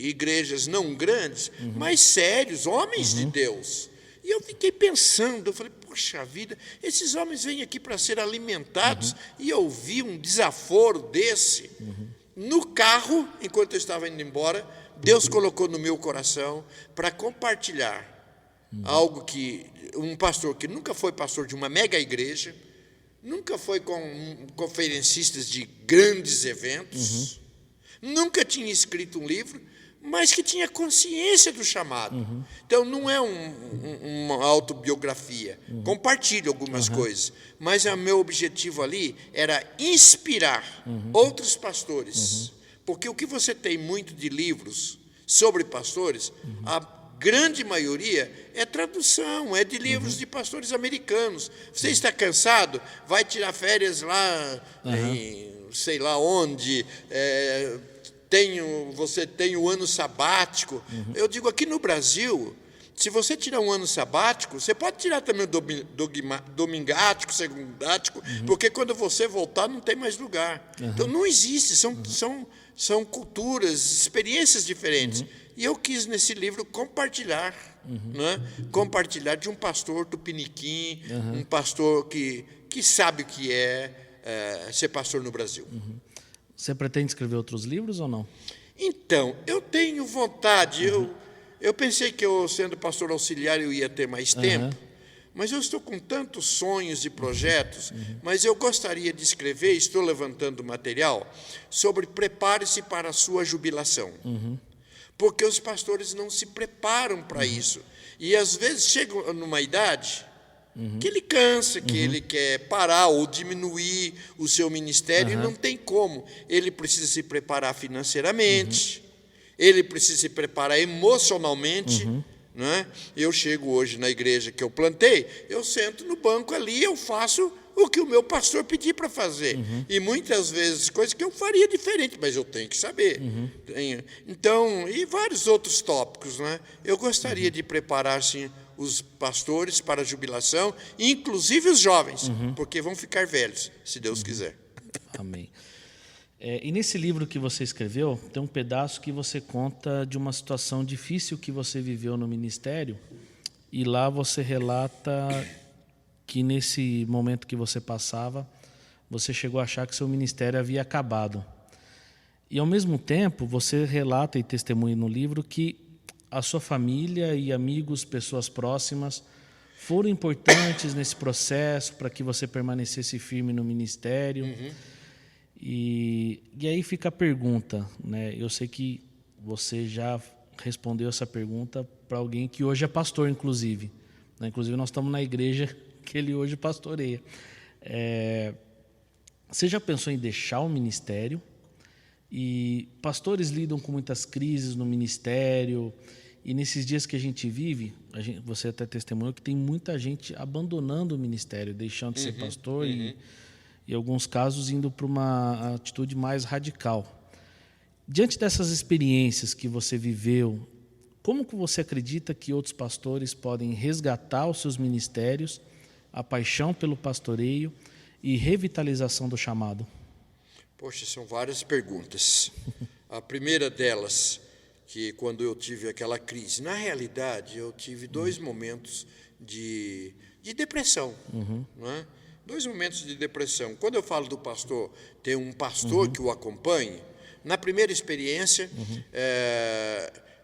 igrejas não grandes, mas sérios, homens de Deus. E eu fiquei pensando, eu falei, poxa vida, esses homens vêm aqui para ser alimentados, e eu vi um desaforo desse. No carro, enquanto eu estava indo embora, Deus colocou no meu coração para compartilhar algo que um pastor que nunca foi pastor de uma mega igreja, nunca foi com conferencistas de grandes eventos, nunca tinha escrito um livro, mas que tinha consciência do chamado. Então, não é uma autobiografia. Compartilho algumas coisas, mas o meu objetivo ali era inspirar outros pastores. Porque o que você tem muito de livros sobre pastores, a grande maioria é tradução, é de livros de pastores americanos. Você está cansado? Vai tirar férias lá, em sei lá onde, você tem o ano sabático. Eu digo, aqui no Brasil, se você tirar um ano sabático, você pode tirar também o domingático, segundático, porque quando você voltar não tem mais lugar. Então não existe, são culturas, experiências diferentes. E eu quis nesse livro compartilhar, né? Compartilhar de um pastor tupiniquim, um pastor que sabe o que é ser pastor no Brasil. Você pretende escrever outros livros ou não? Então, eu tenho vontade. Eu pensei que eu, sendo pastor auxiliar, eu ia ter mais tempo, mas eu estou com tantos sonhos e projetos, mas eu gostaria de escrever, estou levantando material, sobre prepare-se para a sua jubilação. Porque os pastores não se preparam para isso. E, às vezes, chegam numa idade que ele cansa, que ele quer parar ou diminuir o seu ministério, e não tem como. Ele precisa se preparar financeiramente, ele precisa se preparar emocionalmente. Né? Eu chego hoje na igreja que eu plantei, eu sento no banco ali, eu faço o que o meu pastor pedir para fazer. E muitas vezes coisas que eu faria diferente, mas eu tenho que saber. Então, e vários outros tópicos. Né? Eu gostaria de preparar, sim, os pastores para a jubilação, inclusive os jovens, porque vão ficar velhos, se Deus quiser. Amém. E nesse livro que você escreveu, tem um pedaço que você conta de uma situação difícil que você viveu no ministério, e lá você relata que nesse momento que você passava, você chegou a achar que seu ministério havia acabado. E, ao mesmo tempo, você relata e testemunha no livro que a sua família e amigos, pessoas próximas, foram importantes nesse processo para que você permanecesse firme no ministério. E aí fica a pergunta, né? Eu sei que você já respondeu essa pergunta para alguém que hoje é pastor, inclusive. Né? Inclusive, nós estamos na igreja que ele hoje pastoreia. Você já pensou em deixar o ministério? E pastores lidam com muitas crises no ministério. E nesses dias que a gente vive, você até testemunhou que tem muita gente abandonando o ministério, deixando de ser pastor e, em alguns casos, indo para uma atitude mais radical. Diante dessas experiências que você viveu, como que você acredita que outros pastores podem resgatar os seus ministérios, a paixão pelo pastoreio e revitalização do chamado? Poxa, são várias perguntas. A primeira delas, que quando eu tive aquela crise, na realidade, eu tive 2 momentos de depressão, não é? 2 momentos de depressão. Quando eu falo do pastor, tem um pastor que o acompanhe. Na primeira experiência,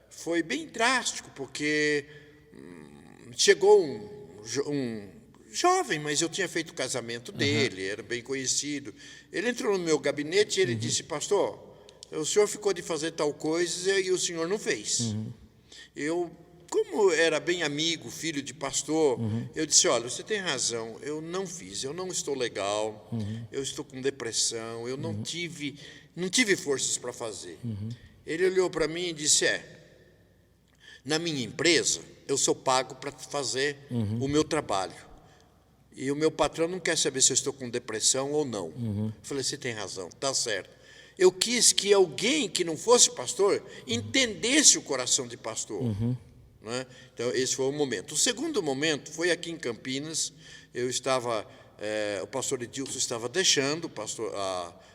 foi bem drástico, porque chegou um jovem, mas eu tinha feito o casamento dele, era bem conhecido. Ele entrou no meu gabinete e ele disse: pastor, o senhor ficou de fazer tal coisa e o senhor não fez. Eu, como era bem amigo, filho de pastor, eu disse: olha, você tem razão, eu não fiz, eu não estou legal, eu estou com depressão, eu não tive forças para fazer. Ele olhou para mim e disse: na minha empresa, eu sou pago para fazer o meu trabalho. E o meu patrão não quer saber se eu estou com depressão ou não. Eu falei: você tem razão, está certo. Eu quis que alguém que não fosse pastor entendesse o coração de pastor. Né? Então, esse foi o momento. O segundo momento foi aqui em Campinas. Eu estava, o pastor Edilson estava deixando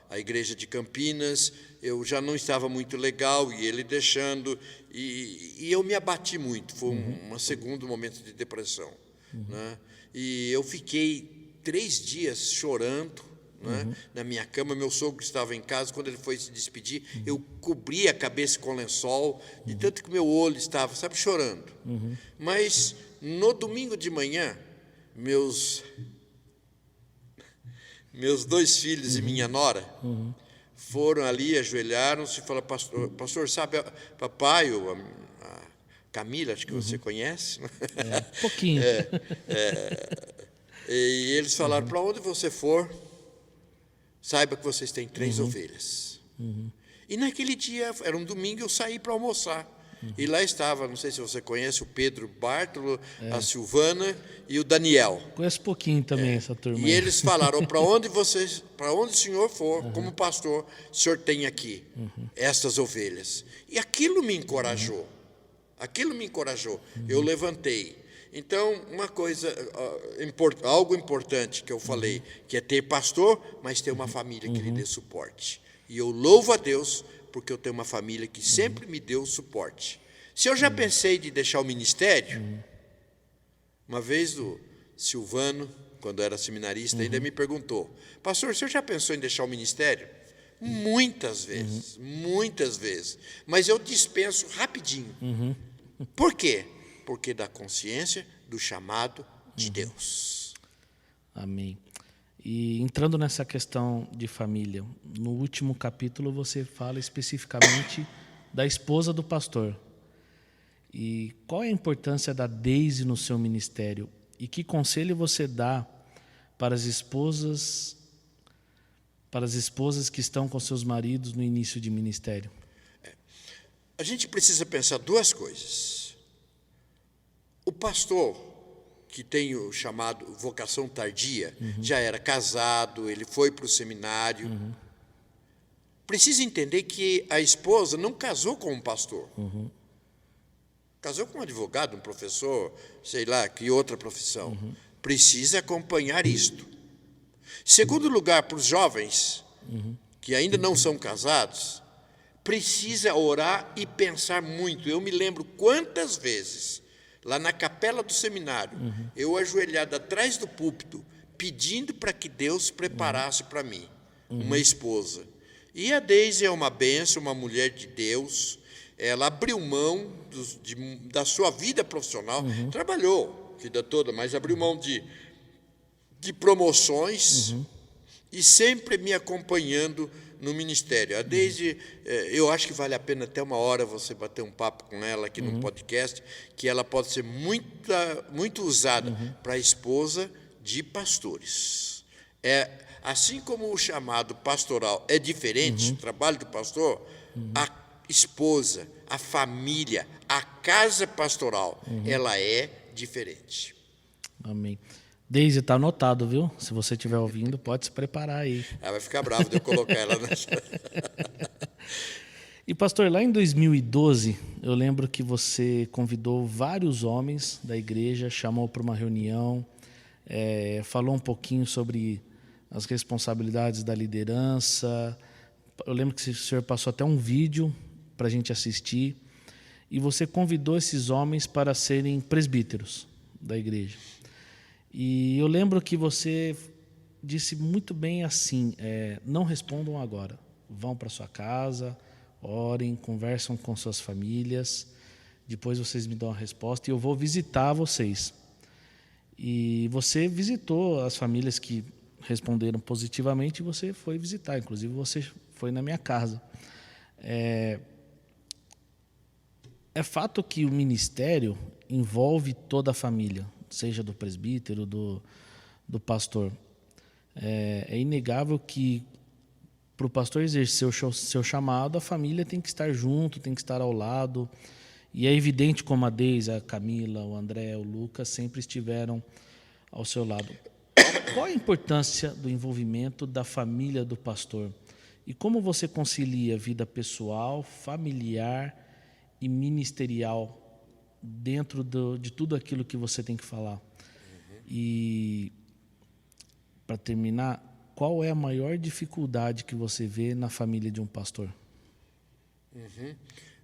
a igreja de Campinas. Eu já não estava muito legal e ele deixando. E eu me abati muito. Foi um segundo momento de depressão. Né? E eu fiquei 3 dias chorando, né, na minha cama. Meu sogro estava em casa. Quando ele foi se despedir, eu cobri a cabeça com lençol, de tanto que meu olho estava, sabe, chorando. Mas no domingo de manhã, meus 2 filhos e minha nora foram ali, ajoelharam-se e falaram: pastor, sabe, papai, a Camila, acho que você conhece. Um pouquinho. E eles falaram: para onde você for, saiba que vocês têm 3 ovelhas. E naquele dia, era um domingo, eu saí para almoçar. E lá estava, não sei se você conhece, o Pedro Bartolo, a Silvana e o Daniel. Conheço pouquinho também essa turma. E eles falaram: para onde o senhor for, como pastor, o senhor tem aqui estas ovelhas. E aquilo me encorajou. Eu levantei. Então, uma coisa, algo importante que eu falei, que é ter pastor, mas ter uma família que lhe dê suporte. E eu louvo a Deus porque eu tenho uma família que sempre me deu suporte. Se eu já pensei de deixar o ministério, uma vez o Silvano, quando era seminarista, ainda me perguntou: pastor, o senhor já pensou em deixar o ministério? Muitas vezes. Mas eu dispenso rapidinho. Por quê? Porque da consciência do chamado de Deus. Amém. E entrando nessa questão de família, no último capítulo você fala especificamente da esposa do pastor. E qual é a importância da Deise no seu ministério? E que conselho você dá para as esposas que estão com seus maridos no início de ministério? A gente precisa pensar 2 coisas. O pastor que tem o chamado vocação tardia, já era casado, ele foi para o seminário. Precisa entender que a esposa não casou com um pastor. Casou com um advogado, um professor, sei lá, que outra profissão. Precisa acompanhar isto. Segundo lugar, para os jovens que ainda não são casados, precisa orar e pensar muito. Eu me lembro quantas vezes, lá na capela do seminário, eu ajoelhado atrás do púlpito, pedindo para que Deus preparasse para mim uma esposa. E a Deise é uma bênção, uma mulher de Deus. ela abriu mão da sua vida profissional, trabalhou a vida toda, mas abriu mão de promoções e sempre me acompanhando no ministério. A Deise, eu acho que vale a pena até uma hora você bater um papo com ela aqui no podcast, que ela pode ser muito usada para a esposa de pastores. Assim como o chamado pastoral é diferente, o trabalho do pastor, a esposa, a família, a casa pastoral, ela é diferente. Amém. Deise, está anotado, viu? Se você estiver ouvindo, pode se preparar aí. Ela vai ficar brava de eu colocar ela nessa. E, pastor, lá em 2012, eu lembro que você convidou vários homens da igreja, chamou para uma reunião, falou um pouquinho sobre as responsabilidades da liderança. Eu lembro que o senhor passou até um vídeo para a gente assistir, e você convidou esses homens para serem presbíteros da igreja. E eu lembro que você disse muito bem assim, não respondam agora, vão para sua casa, orem, conversam com suas famílias, depois vocês me dão a resposta e eu vou visitar vocês. E você visitou as famílias que responderam positivamente e você foi visitar, inclusive você foi na minha casa. É fato que o ministério envolve toda a família, seja do presbítero, do pastor. É inegável que para o pastor exercer o seu chamado, a família tem que estar junto, tem que estar ao lado. E é evidente como a Deise, a Camila, o André, o Lucas sempre estiveram ao seu lado. Qual a importância do envolvimento da família do pastor? E como você concilia vida pessoal, familiar e ministerial dentro de tudo aquilo que você tem que falar? E, para terminar, qual é a maior dificuldade que você vê na família de um pastor?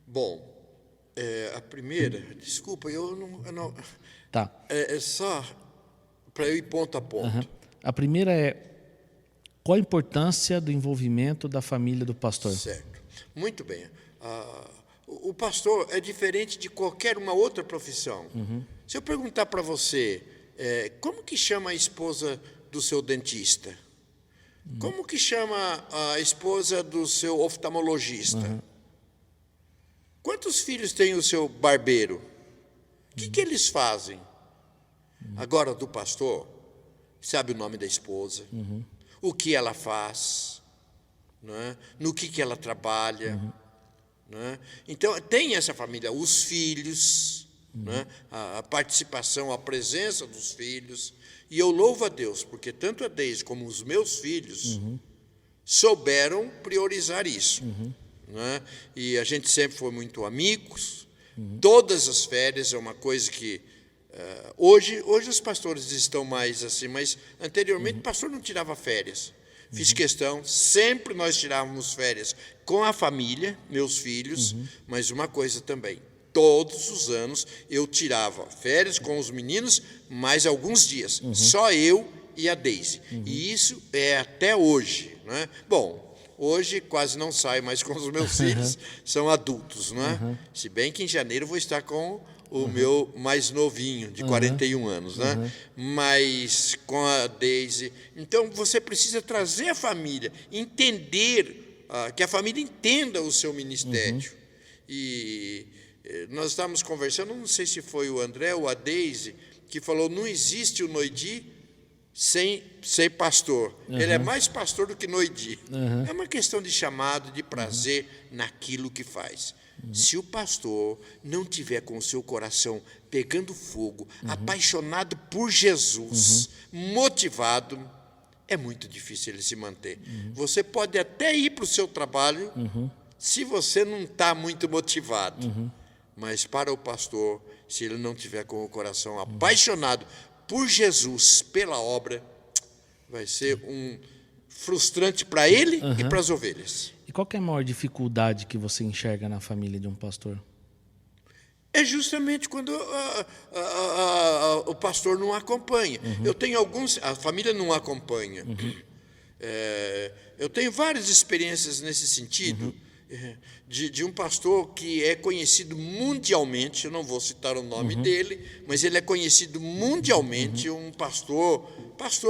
Bom, a primeira, desculpa, eu não Tá. É só para eu ir ponto a ponto. A primeira qual a importância do envolvimento da família do pastor? Certo. Muito bem. O pastor é diferente de qualquer uma outra profissão. Se eu perguntar para você, como que chama a esposa do seu dentista? Como que chama a esposa do seu oftalmologista? Quantos filhos tem o seu barbeiro? O que eles fazem? Agora, do pastor, sabe o nome da esposa, o que ela faz, né? No que ela trabalha. Né? Então, tem essa família, os filhos, né? A participação, a presença dos filhos. E eu louvo a Deus, porque tanto a Deise como os meus filhos souberam priorizar isso. Né? E a gente sempre foi muito amigos. Todas as férias é uma coisa que... hoje os pastores estão mais assim, mas anteriormente o pastor não tirava férias. Fiz questão, sempre nós tirávamos férias com a família, meus filhos, mas uma coisa também, todos os anos eu tirava férias com os meninos, mais alguns dias, só eu e a Deise. E isso é até hoje. Né? Bom, hoje quase não saio mais com os meus filhos, são adultos. Né? Se bem que em janeiro eu vou estar com o meu mais novinho, de 41 anos, né? Mas com a Deise. Então, você precisa trazer a família, entender, que a família entenda o seu ministério. E nós estávamos conversando, não sei se foi o André ou a Deise, que falou, não existe o Noidi sem ser pastor. Ele é mais pastor do que Noidi. É uma questão de chamado, de prazer naquilo que faz. Se o pastor não tiver com o seu coração pegando fogo, apaixonado por Jesus, motivado, é muito difícil ele se manter. Você pode até ir para o seu trabalho se você não está muito motivado. Mas para o pastor, se ele não tiver com o coração apaixonado por Jesus, pela obra, vai ser um frustrante para ele e para as ovelhas. E qual que é a maior dificuldade que você enxerga na família de um pastor? É justamente quando o pastor não acompanha. Eu tenho a família não acompanha. Eu tenho várias experiências nesse sentido. de um pastor que é conhecido mundialmente, eu não vou citar o nome dele, mas ele é conhecido mundialmente, um pastor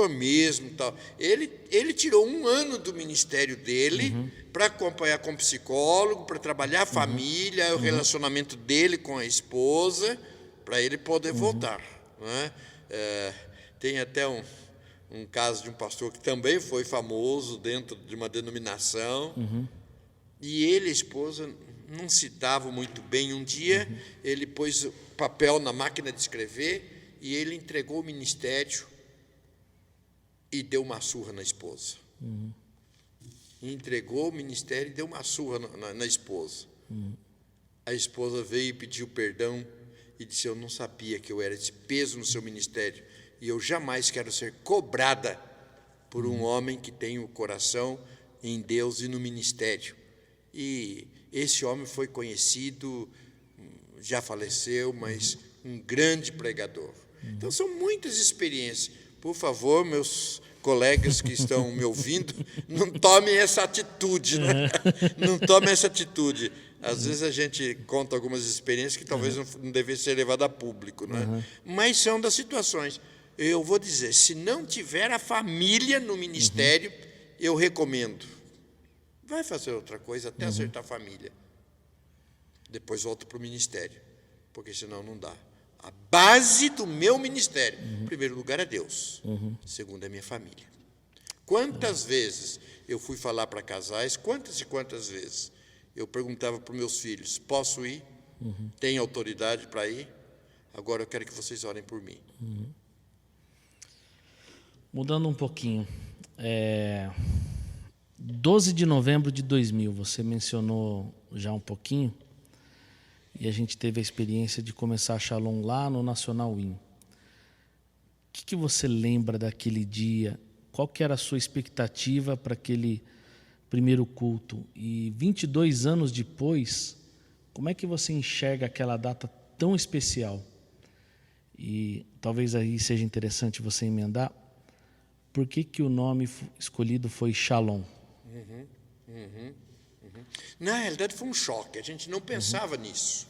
mesmo. Tal. Ele tirou 1 ano do ministério dele para acompanhar com psicólogo, para trabalhar a família, o relacionamento dele com a esposa, para ele poder voltar. Né? Tem até um caso de um pastor que também foi famoso dentro de uma denominação, e ele e a esposa não se davam muito bem. Um dia ele pôs o papel na máquina de escrever e ele entregou o ministério e deu uma surra na esposa. Entregou o ministério e deu uma surra na esposa. A esposa veio e pediu perdão e disse: eu não sabia que eu era esse peso no seu ministério e eu jamais quero ser cobrada por um homem que tem o coração em Deus e no ministério. E esse homem foi conhecido, já faleceu, mas um grande pregador. Então, são muitas experiências. Por favor, meus colegas que estão me ouvindo, não tomem essa atitude. Né? Não tomem essa atitude. Às vezes a gente conta algumas experiências que talvez não devessem ser levadas a público. Né? Mas são das situações. Eu vou dizer, se não tiver a família no ministério, eu recomendo. Vai fazer outra coisa até acertar a família. Depois volta para o ministério, porque senão não dá. A base do meu ministério, em primeiro lugar, é Deus. Segundo, é minha família. Quantas vezes eu fui falar para casais, quantas e quantas vezes eu perguntava para os meus filhos: posso ir? Tem autoridade para ir? Agora eu quero que vocês orem por mim. Mudando um pouquinho, 12 de novembro de 2000, você mencionou já um pouquinho, e a gente teve a experiência de começar a Shalom lá no Nacional Win. O que você lembra daquele dia? Qual que era a sua expectativa para aquele primeiro culto? E 22 anos depois, como é que você enxerga aquela data tão especial? E talvez aí seja interessante você emendar. Por que o nome escolhido foi Shalom? Na realidade, foi um choque. A gente não pensava nisso.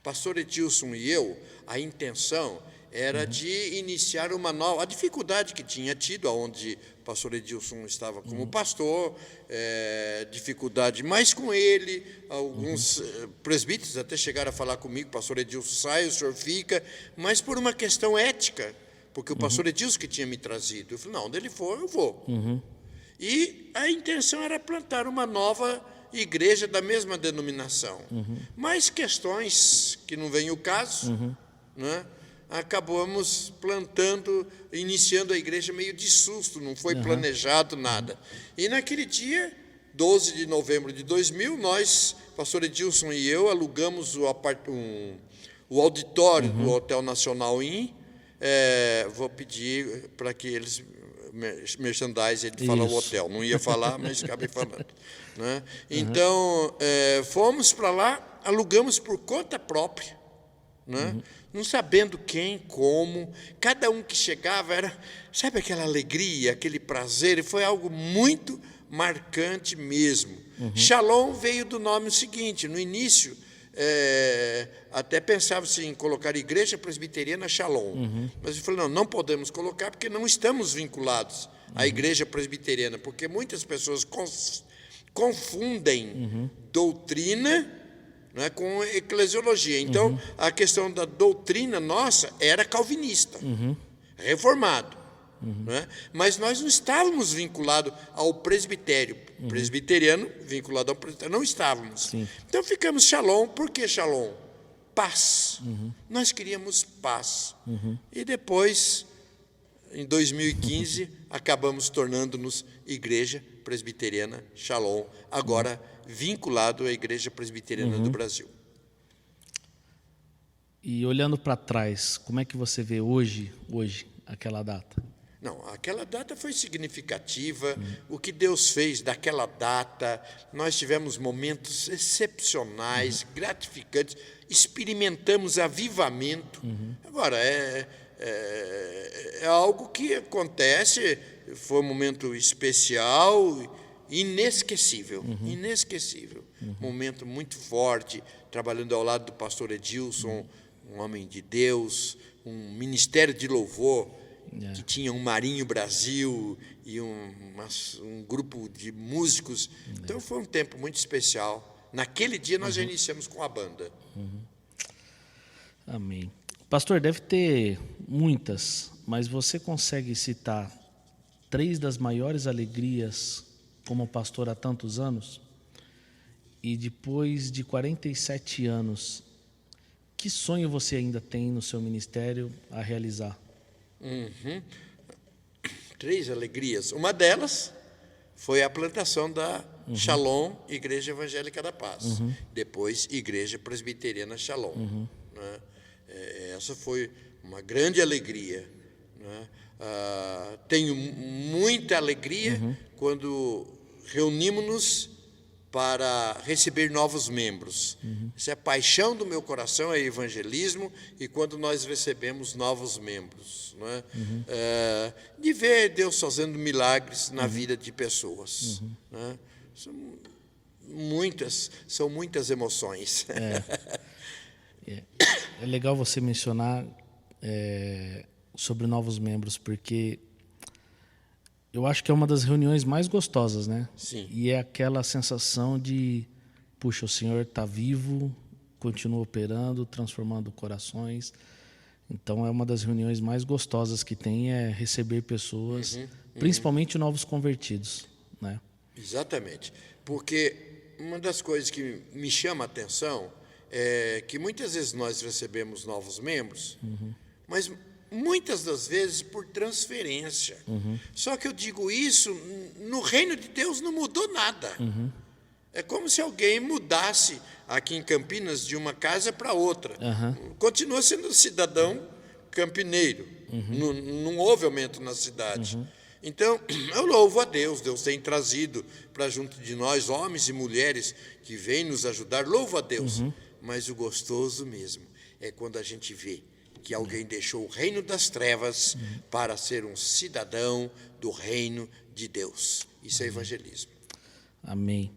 Pastor Edilson e eu, a intenção era de iniciar uma nova... A dificuldade que tinha tido, onde o pastor Edilson estava como pastor, dificuldade mais com ele, alguns presbíteros até chegaram a falar comigo: pastor Edilson sai, o senhor fica, mas por uma questão ética, porque o pastor Edilson que tinha me trazido. Eu falei: não, onde ele for, eu vou. E a intenção era plantar uma nova igreja da mesma denominação. Mas questões que não vem o caso, né? Acabamos plantando, iniciando a igreja meio de susto, não foi planejado nada. E naquele dia, 12 de novembro de 2000, nós, pastor Edilson e eu, alugamos o auditório do Hotel Nacional Inn. Vou pedir para que eles... merchandise, ele fala o hotel. Não ia falar, mas acabei falando. Né? Então, fomos para lá, alugamos por conta própria, né? Não sabendo quem, como. Cada um que chegava era, sabe, aquela alegria, aquele prazer, e foi algo muito marcante mesmo. Shalom veio do nome seguinte: no início, até pensava-se em colocar Igreja Presbiteriana Shalom, mas eu falei: não podemos colocar, porque não estamos vinculados à Igreja Presbiteriana, porque muitas pessoas confundem doutrina, né, com eclesiologia. Então, a questão da doutrina nossa era calvinista, reformado. Né? Mas nós não estávamos vinculados ao presbitério. Presbiteriano, vinculado ao presbitério, não estávamos. Sim. Então ficamos Shalom. Por que Shalom? Paz. Nós queríamos paz. E depois, em 2015, acabamos tornando-nos Igreja Presbiteriana Shalom, agora vinculado à Igreja Presbiteriana do Brasil. E olhando para trás, como é que você vê hoje aquela data? Não, aquela data foi significativa. O que Deus fez daquela data, nós tivemos momentos excepcionais, gratificantes, experimentamos avivamento. Agora, é algo que acontece, foi um momento especial inesquecível, inesquecível. Momento muito forte, trabalhando ao lado do pastor Edilson, um homem de Deus, um ministério de louvor, que tinha um Marinho Brasil e um grupo de músicos. Então foi um tempo muito especial. Naquele dia nós já iniciamos com a banda. Amém. Pastor, deve ter muitas, mas você consegue citar 3 das maiores alegrias como pastor há tantos anos? E depois de 47 anos, que sonho você ainda tem no seu ministério a realizar? 3 alegrias. Uma delas foi a plantação da Shalom, Igreja Evangélica da Paz. Depois, Igreja Presbiteriana Shalom. Né? Essa foi uma grande alegria. Né? Tenho muita alegria quando reunimos-nos para receber novos membros. Isso é a paixão do meu coração, é evangelismo, e quando nós recebemos novos membros. Né? De ver Deus fazendo milagres na vida de pessoas. Né? São muitas emoções. É legal você mencionar sobre novos membros, porque eu acho que é uma das reuniões mais gostosas, né? Sim. E é aquela sensação de, puxa, o Senhor está vivo, continua operando, transformando corações. Então, é uma das reuniões mais gostosas que tem, é receber pessoas, principalmente novos convertidos, né? Exatamente. Porque uma das coisas que me chama a atenção é que muitas vezes nós recebemos novos membros, mas muitas das vezes por transferência. Só que eu digo isso, no reino de Deus não mudou nada. É como se alguém mudasse aqui em Campinas de uma casa para outra. Continua sendo cidadão campineiro. Não houve aumento na cidade. Então, eu louvo a Deus. Deus tem trazido para junto de nós homens e mulheres que vêm nos ajudar. Louvo a Deus. Mas o gostoso mesmo é quando a gente vê que alguém deixou o reino das trevas para ser um cidadão do reino de Deus. Isso é evangelismo. Amém.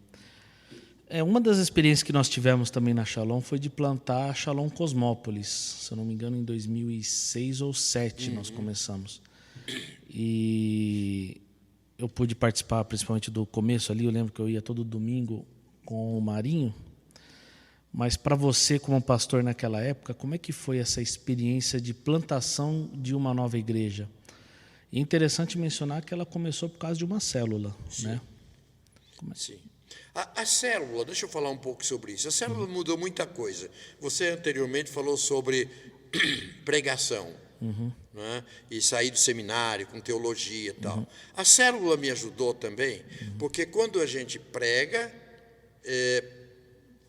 Uma das experiências que nós tivemos também na Shalom foi de plantar a Shalom Cosmópolis. Se eu não me engano, em 2006 ou 2007 nós começamos. E eu pude participar principalmente do começo ali. Eu lembro que eu ia todo domingo com o Marinho. Mas para você, como pastor naquela época, como é que foi essa experiência de plantação de uma nova igreja? E é interessante mencionar que ela começou por causa de uma célula, né? Sim. A célula, deixa eu falar um pouco sobre isso. A célula mudou muita coisa. Você anteriormente falou sobre pregação, né? E sair do seminário com teologia e tal. A célula me ajudou também, porque quando a gente prega,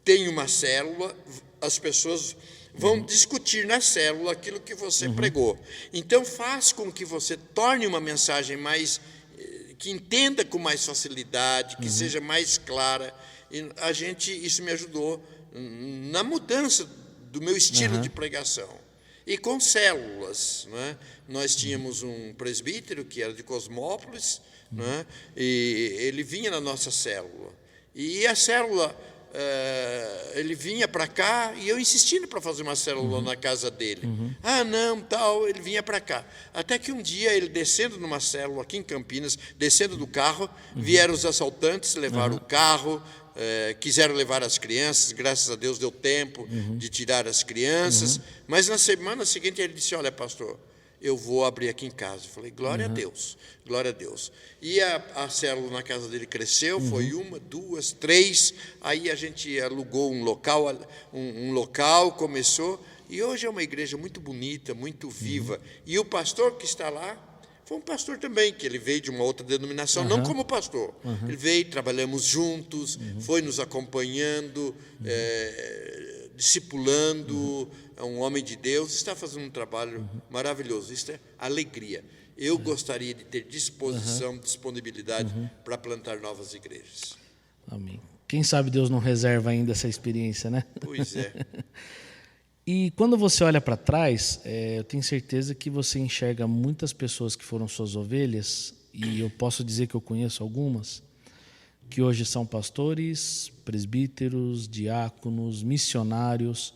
tem uma célula, as pessoas vão discutir na célula aquilo que você pregou. Então, faz com que você torne uma mensagem mais... que entenda com mais facilidade, que seja mais clara. E isso me ajudou na mudança do meu estilo de pregação. E com células, né? Nós tínhamos um presbítero que era de Cosmópolis, né? E ele vinha na nossa célula. E a célula... ele vinha para cá e eu insistindo para fazer uma célula na casa dele. Não, tal, ele vinha para cá. Até que um dia, ele descendo numa célula aqui em Campinas, descendo do carro, vieram os assaltantes, levaram o carro, quiseram levar as crianças, graças a Deus deu tempo de tirar as crianças. Mas na semana seguinte ele disse, olha, pastor, eu vou abrir aqui em casa. Eu falei, glória a Deus, glória a Deus. E a célula na casa dele cresceu, foi 1, 2, 3, aí a gente alugou um local, começou, e hoje é uma igreja muito bonita, muito viva. E o pastor que está lá, foi um pastor também, que ele veio de uma outra denominação, não como pastor. Ele veio, trabalhamos juntos, foi nos acompanhando, discipulando, é um homem de Deus, está fazendo um trabalho maravilhoso. Isso é alegria. Eu gostaria de ter disposição, disponibilidade para plantar novas igrejas. Amém. Quem sabe Deus não reserva ainda essa experiência, né? Pois é. E quando você olha para trás, eu tenho certeza que você enxerga muitas pessoas que foram suas ovelhas, e eu posso dizer que eu conheço algumas, que hoje são pastores, presbíteros, diáconos, missionários,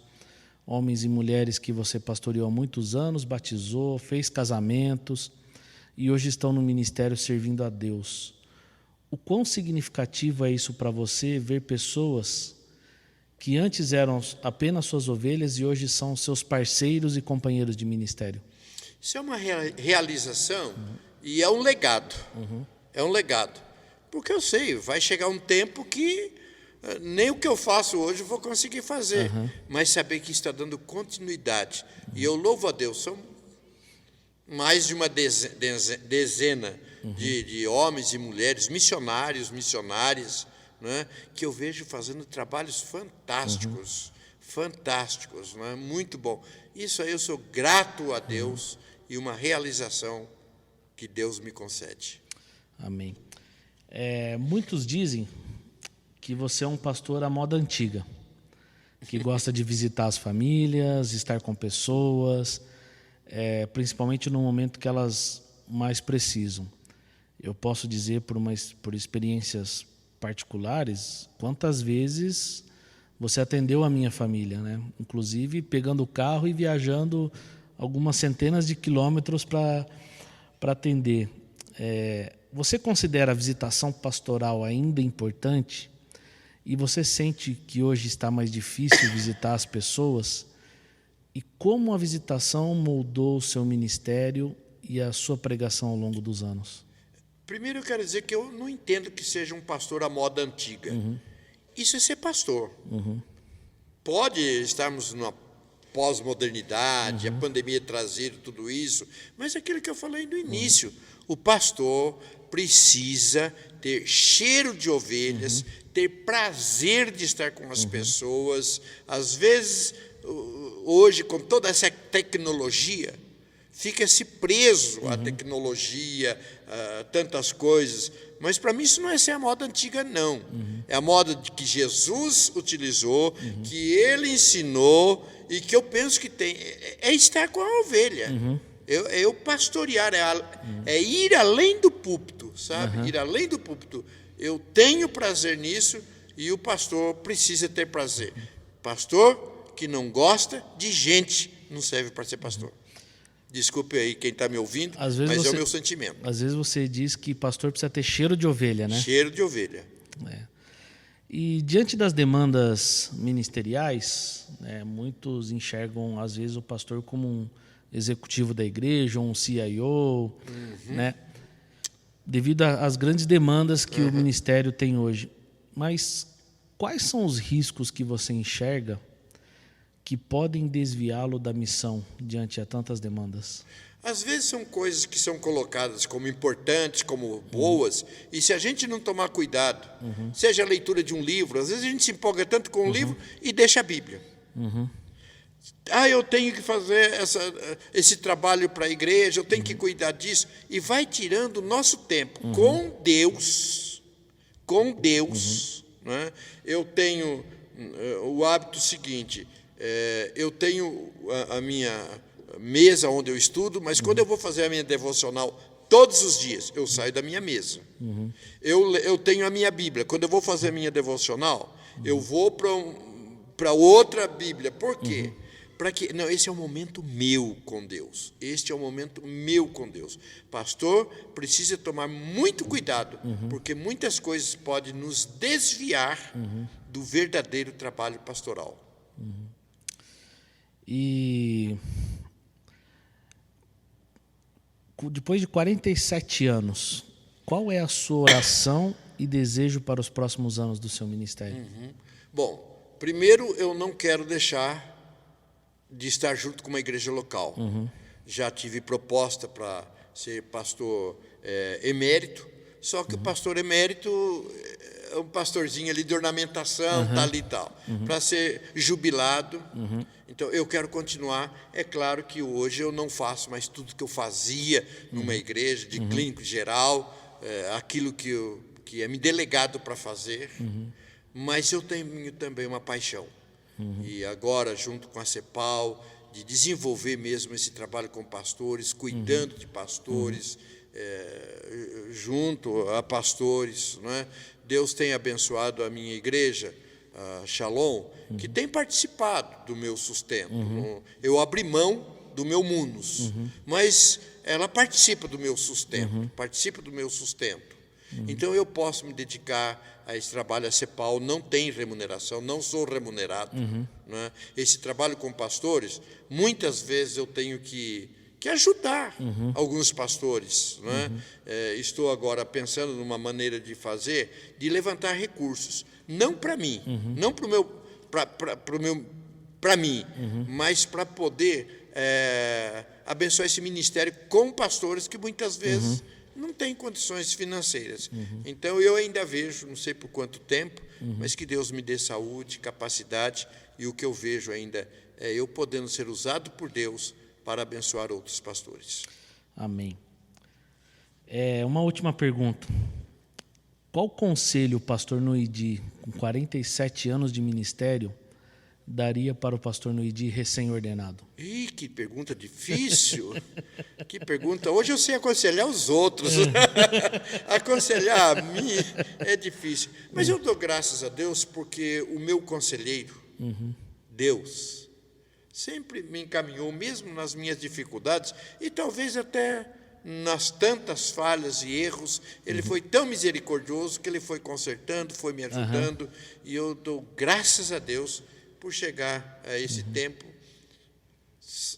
homens e mulheres que você pastoreou há muitos anos, batizou, fez casamentos e hoje estão no ministério servindo a Deus. O quão significativo é isso para você, ver pessoas que antes eram apenas suas ovelhas e hoje são seus parceiros e companheiros de ministério? Isso é uma realização e é um legado. É um legado. Porque eu sei, vai chegar um tempo que nem o que eu faço hoje eu vou conseguir fazer. Mas saber que está dando continuidade. E eu louvo a Deus, são mais de uma dezena de homens e mulheres, missionários, missionárias, né, que eu vejo fazendo trabalhos fantásticos, fantásticos, né, muito bom. Isso aí eu sou grato a Deus e uma realização que Deus me concede. Amém. Muitos dizem que você é um pastor à moda antiga, que gosta de visitar as famílias, estar com pessoas, principalmente no momento que elas mais precisam. Eu posso dizer por experiências particulares, quantas vezes você atendeu a minha família, né? Inclusive pegando o carro e viajando algumas centenas de quilômetros para atender. Você considera a visitação pastoral ainda importante? E você sente que hoje está mais difícil visitar as pessoas? E como a visitação moldou o seu ministério e a sua pregação ao longo dos anos? Primeiro eu quero dizer que eu não entendo que seja um pastor à moda antiga. Isso é ser pastor. Pode estarmos numa pós-modernidade, a pandemia trazer tudo isso, mas aquilo que eu falei no início, o pastor precisa ter cheiro de ovelhas, ter prazer de estar com as pessoas. Às vezes, hoje, com toda essa tecnologia, fica-se preso à tecnologia, a tantas coisas. Mas, para mim, isso não é ser a moda antiga, não. É a moda que Jesus utilizou, que Ele ensinou e que eu penso que tem. É estar com a ovelha. Eu pastorear, é ir além do púlpito, sabe? Ir além do púlpito. Eu tenho prazer nisso e o pastor precisa ter prazer. Pastor que não gosta de gente não serve para ser pastor. Desculpe aí quem está me ouvindo, mas é o meu sentimento. Às vezes você diz que pastor precisa ter cheiro de ovelha, né? Cheiro de ovelha. E diante das demandas ministeriais, né, muitos enxergam, às vezes, o pastor como um executivo da igreja, um CIO, né? Devido às grandes demandas que o ministério tem hoje. Mas quais são os riscos que você enxerga que podem desviá-lo da missão diante a tantas demandas? Às vezes são coisas que são colocadas como importantes, como boas, e se a gente não tomar cuidado, seja a leitura de um livro, às vezes a gente se empolga tanto com o livro e deixa a Bíblia. Eu tenho que fazer esse trabalho para a igreja, eu tenho que cuidar disso, e vai tirando o nosso tempo com Deus, né? Eu tenho o hábito seguinte, eu tenho a minha mesa onde eu estudo, mas quando eu vou fazer a minha devocional todos os dias, eu saio da minha mesa. Eu tenho a minha Bíblia. Quando eu vou fazer a minha devocional, eu vou para outra Bíblia. Por quê? Não, esse é o momento meu com Deus. Este é o momento meu com Deus. Pastor precisa tomar muito cuidado, porque muitas coisas podem nos desviar do verdadeiro trabalho pastoral. E depois de 47 anos, qual é a sua oração e desejo para os próximos anos do seu ministério? Bom, primeiro eu não quero deixar de estar junto com uma igreja local. Já tive proposta para ser pastor emérito, só que o pastor emérito é um pastorzinho ali de ornamentação, tal e tal, para ser jubilado. Então, eu quero continuar. É claro que hoje eu não faço mais tudo que eu fazia numa igreja, de clínico geral, aquilo que é me delegado para fazer, mas eu tenho também uma paixão. E agora, junto com a CEPAL, de desenvolver mesmo esse trabalho com pastores, cuidando de pastores, junto a pastores, não é? Deus tem abençoado a minha igreja, a Shalom, que tem participado do meu sustento. Eu abri mão do meu munus, mas ela participa do meu sustento, Então eu posso me dedicar a esse trabalho. A CEPAL não tem remuneração, não sou remunerado. Né? Esse trabalho com pastores, muitas vezes eu tenho que ajudar alguns pastores. Né? Estou agora pensando numa maneira de fazer, de levantar recursos, não para mim, não para mim, mas para poder abençoar esse ministério com pastores que muitas vezes não têm condições financeiras. Então eu ainda vejo, não sei por quanto tempo, mas que Deus me dê saúde, capacidade, e o que eu vejo ainda é eu podendo ser usado por Deus para abençoar outros pastores. Amém. Uma última pergunta. Qual conselho o pastor Noidi, com 47 anos de ministério, daria para o pastor Noidi recém-ordenado? Ih, que pergunta difícil. Que pergunta. Hoje eu sei aconselhar os outros. Aconselhar a mim é difícil. Mas eu dou graças a Deus porque o meu conselheiro, Deus, sempre me encaminhou, mesmo nas minhas dificuldades, e talvez até nas tantas falhas e erros, ele foi tão misericordioso que ele foi consertando, foi me ajudando, e eu dou graças a Deus por chegar a esse tempo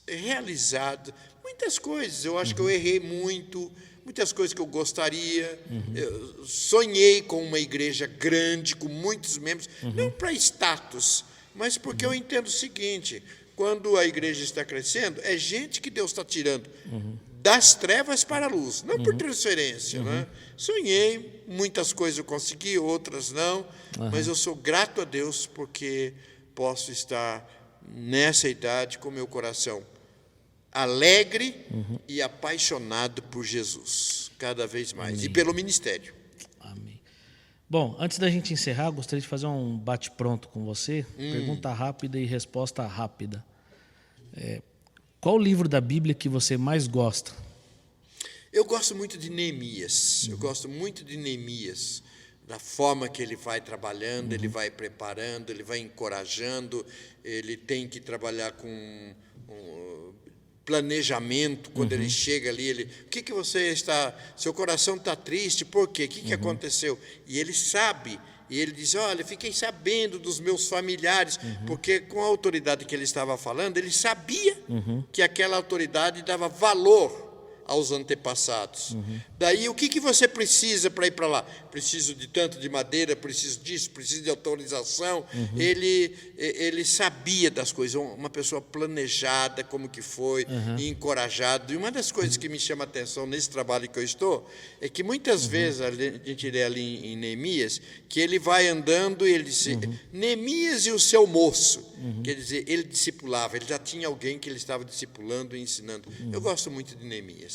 realizado. Muitas coisas, eu acho que eu errei muito, muitas coisas que eu gostaria. Eu sonhei com uma igreja grande, com muitos membros, não para status, mas porque eu entendo o seguinte: quando a igreja está crescendo, é gente que Deus está tirando das trevas para a luz, não por transferência. Né? Sonhei, muitas coisas eu consegui, outras não, mas eu sou grato a Deus porque posso estar nessa idade com meu coração alegre e apaixonado por Jesus, cada vez mais, e pelo ministério. Amém. Bom, antes da gente encerrar, gostaria de fazer um bate-pronto com você. Pergunta rápida e resposta rápida. Qual o livro da Bíblia que você mais gosta? Eu gosto muito de Neemias. Da forma que ele vai trabalhando, ele vai preparando, ele vai encorajando, ele tem que trabalhar com planejamento. Quando ele chega ali, o que você está... Seu coração está triste, por quê? O que aconteceu? E ele sabe... E ele diz: olha, fiquei sabendo dos meus familiares, porque com a autoridade que ele estava falando, ele sabia que aquela autoridade dava valor aos antepassados. Daí, o que você precisa para ir para lá? Preciso de tanto de madeira, preciso disso, preciso de autorização. Ele sabia das coisas, uma pessoa planejada, como que foi, e encorajado. E uma das coisas que me chama a atenção nesse trabalho que eu estou, é que muitas vezes, a gente lê ali em Neemias, que ele vai andando e ele diz: Neemias e o seu moço. Quer dizer, ele discipulava, ele já tinha alguém que ele estava discipulando e ensinando. Eu gosto muito de Neemias.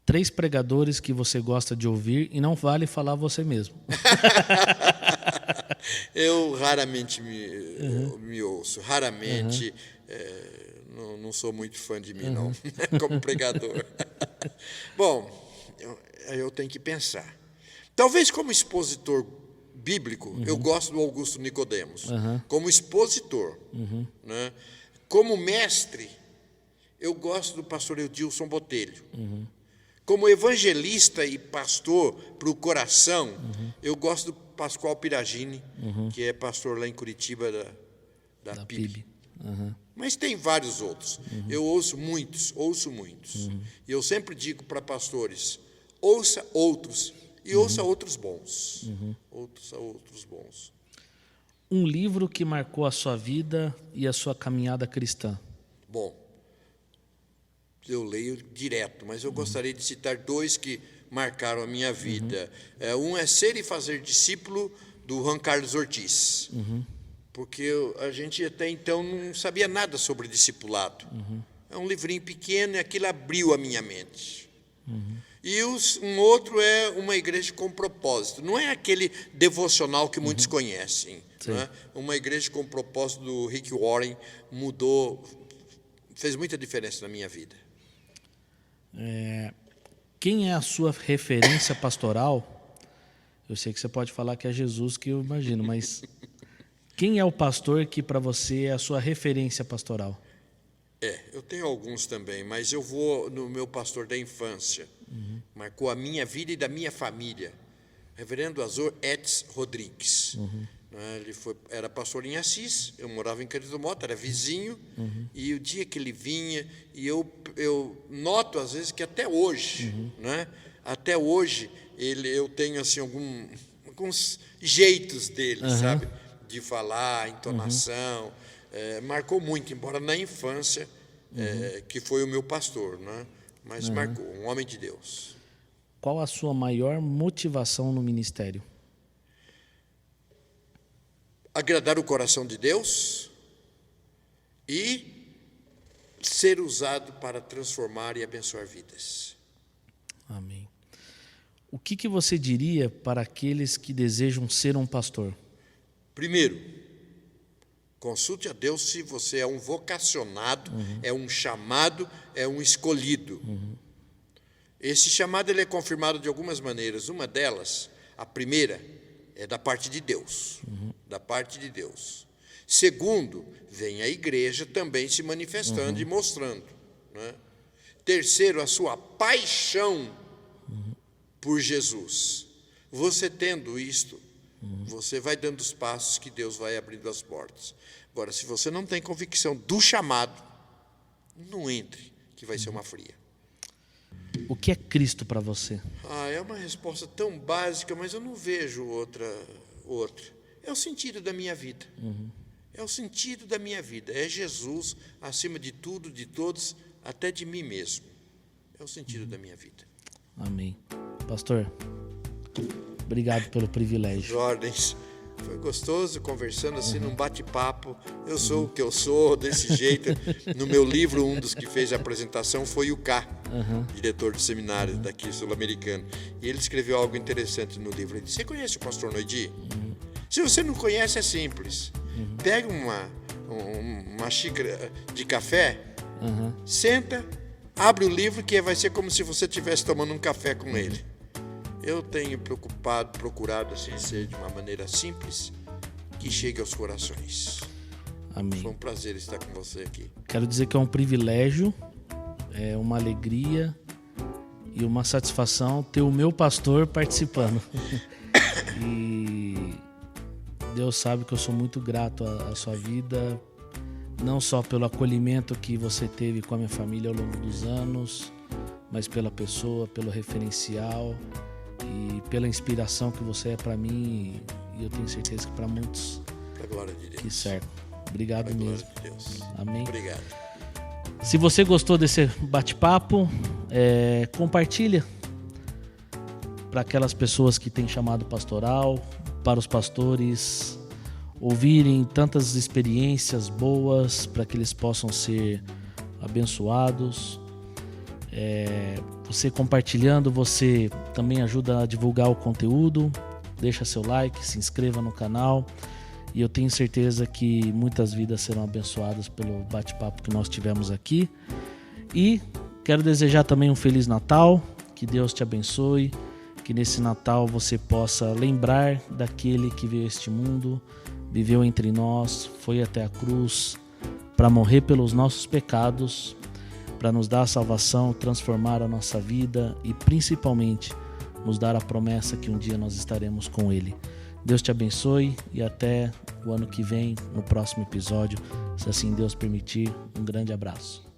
3 pregadores que você gosta de ouvir e não vale falar você mesmo. Eu raramente me ouço, raramente. Não sou muito fã de mim, não, como pregador. Bom, eu tenho que pensar. Talvez como expositor bíblico, eu gosto do Augusto Nicodemos, como expositor. Né? Como mestre, eu gosto do pastor Eudilson Botelho. Como evangelista e pastor para o coração, eu gosto do Pascoal Piragini, que é pastor lá em Curitiba da PIB. Mas tem vários outros. Eu ouço muitos. E eu sempre digo para pastores: ouça outros e ouça outros bons. Ouça outros bons. Um livro que marcou a sua vida e a sua caminhada cristã. Bom, eu leio direto, mas eu gostaria de citar 2 que marcaram a minha vida. Um é Ser e Fazer Discípulo, do Juan Carlos Ortiz. Porque a gente até então não sabia nada sobre discipulado. É um livrinho pequeno e aquilo abriu a minha mente. E um outro é Uma Igreja com Propósito. Não é aquele devocional que muitos conhecem. Né? Uma Igreja com Propósito, do Rick Warren, fez muita diferença na minha vida. Quem é a sua referência pastoral Eu sei que você pode falar que é Jesus, que eu imagino, mas quem é o pastor que para você é a sua referência pastoral? Eu tenho alguns também, mas eu vou no meu pastor da infância. Marcou a minha vida e da minha família. Reverendo Azor Etz Rodrigues. Ele era pastor em Assis, eu morava em Cândido Mota, era vizinho, e o dia que ele vinha, e eu noto às vezes que até hoje, até hoje, eu tenho assim, alguns jeitos dele, sabe? De falar, entonação, marcou muito, embora na infância, que foi o meu pastor, mas marcou, um homem de Deus. Qual a sua maior motivação no ministério? Agradar o coração de Deus e ser usado para transformar e abençoar vidas. Amém. O que você diria para aqueles que desejam ser um pastor? Primeiro, consulte a Deus se você é um vocacionado, é um chamado, é um escolhido. Esse chamado ele é confirmado de algumas maneiras. Uma delas, a primeira, é da parte de Deus. Da parte de Deus. Segundo, vem a igreja também se manifestando e mostrando. Terceiro, a sua paixão por Jesus. Você tendo isto, você vai dando os passos que Deus vai abrindo as portas. Agora, se você não tem convicção do chamado, não entre, que vai ser uma fria. O que é Cristo para você? É uma resposta tão básica, mas eu não vejo outra. É o sentido da minha vida. É o sentido da minha vida. É Jesus acima de tudo, de todos, até de mim mesmo. É o sentido da minha vida. Amém. Pastor, obrigado pelo privilégio. Ordens. Foi gostoso conversando assim num bate-papo. Eu sou o que eu sou, desse jeito. No meu livro, um dos que fez a apresentação foi o K, diretor de seminário daqui sul-americano. E ele escreveu algo interessante no livro. Ele disse: você conhece o pastor Noidi? Se você não conhece, é simples. Pega uma xícara de café, senta, abre o livro, que vai ser como se você estivesse tomando um café com ele. Eu tenho procurado assim, ser de uma maneira simples, que chegue aos corações. Amém. Foi um prazer estar com você aqui. Quero dizer que é um privilégio, é uma alegria e uma satisfação ter o meu pastor participando. E Deus sabe que eu sou muito grato à sua vida, não só pelo acolhimento que você teve com a minha família ao longo dos anos, mas pela pessoa, pelo referencial e pela inspiração que você é para mim, e eu tenho certeza que para muitos Para a glória de Deus. que certo. Obrigado mesmo. Glória de Deus. Amém. Obrigado. Se você gostou desse bate-papo, compartilha para aquelas pessoas que têm chamado pastoral, para os pastores ouvirem tantas experiências boas, para que eles possam ser abençoados. Você compartilhando, você também ajuda a divulgar o conteúdo. Deixa seu like, se inscreva no canal. E eu tenho certeza que muitas vidas serão abençoadas pelo bate-papo que nós tivemos aqui. E quero desejar também um Feliz Natal. Que Deus te abençoe. Que nesse Natal você possa lembrar daquele que veio a este mundo, viveu entre nós, foi até a cruz para morrer pelos nossos pecados, para nos dar a salvação, transformar a nossa vida e principalmente nos dar a promessa que um dia nós estaremos com Ele. Deus te abençoe e até o ano que vem, no próximo episódio, se assim Deus permitir. Um grande abraço.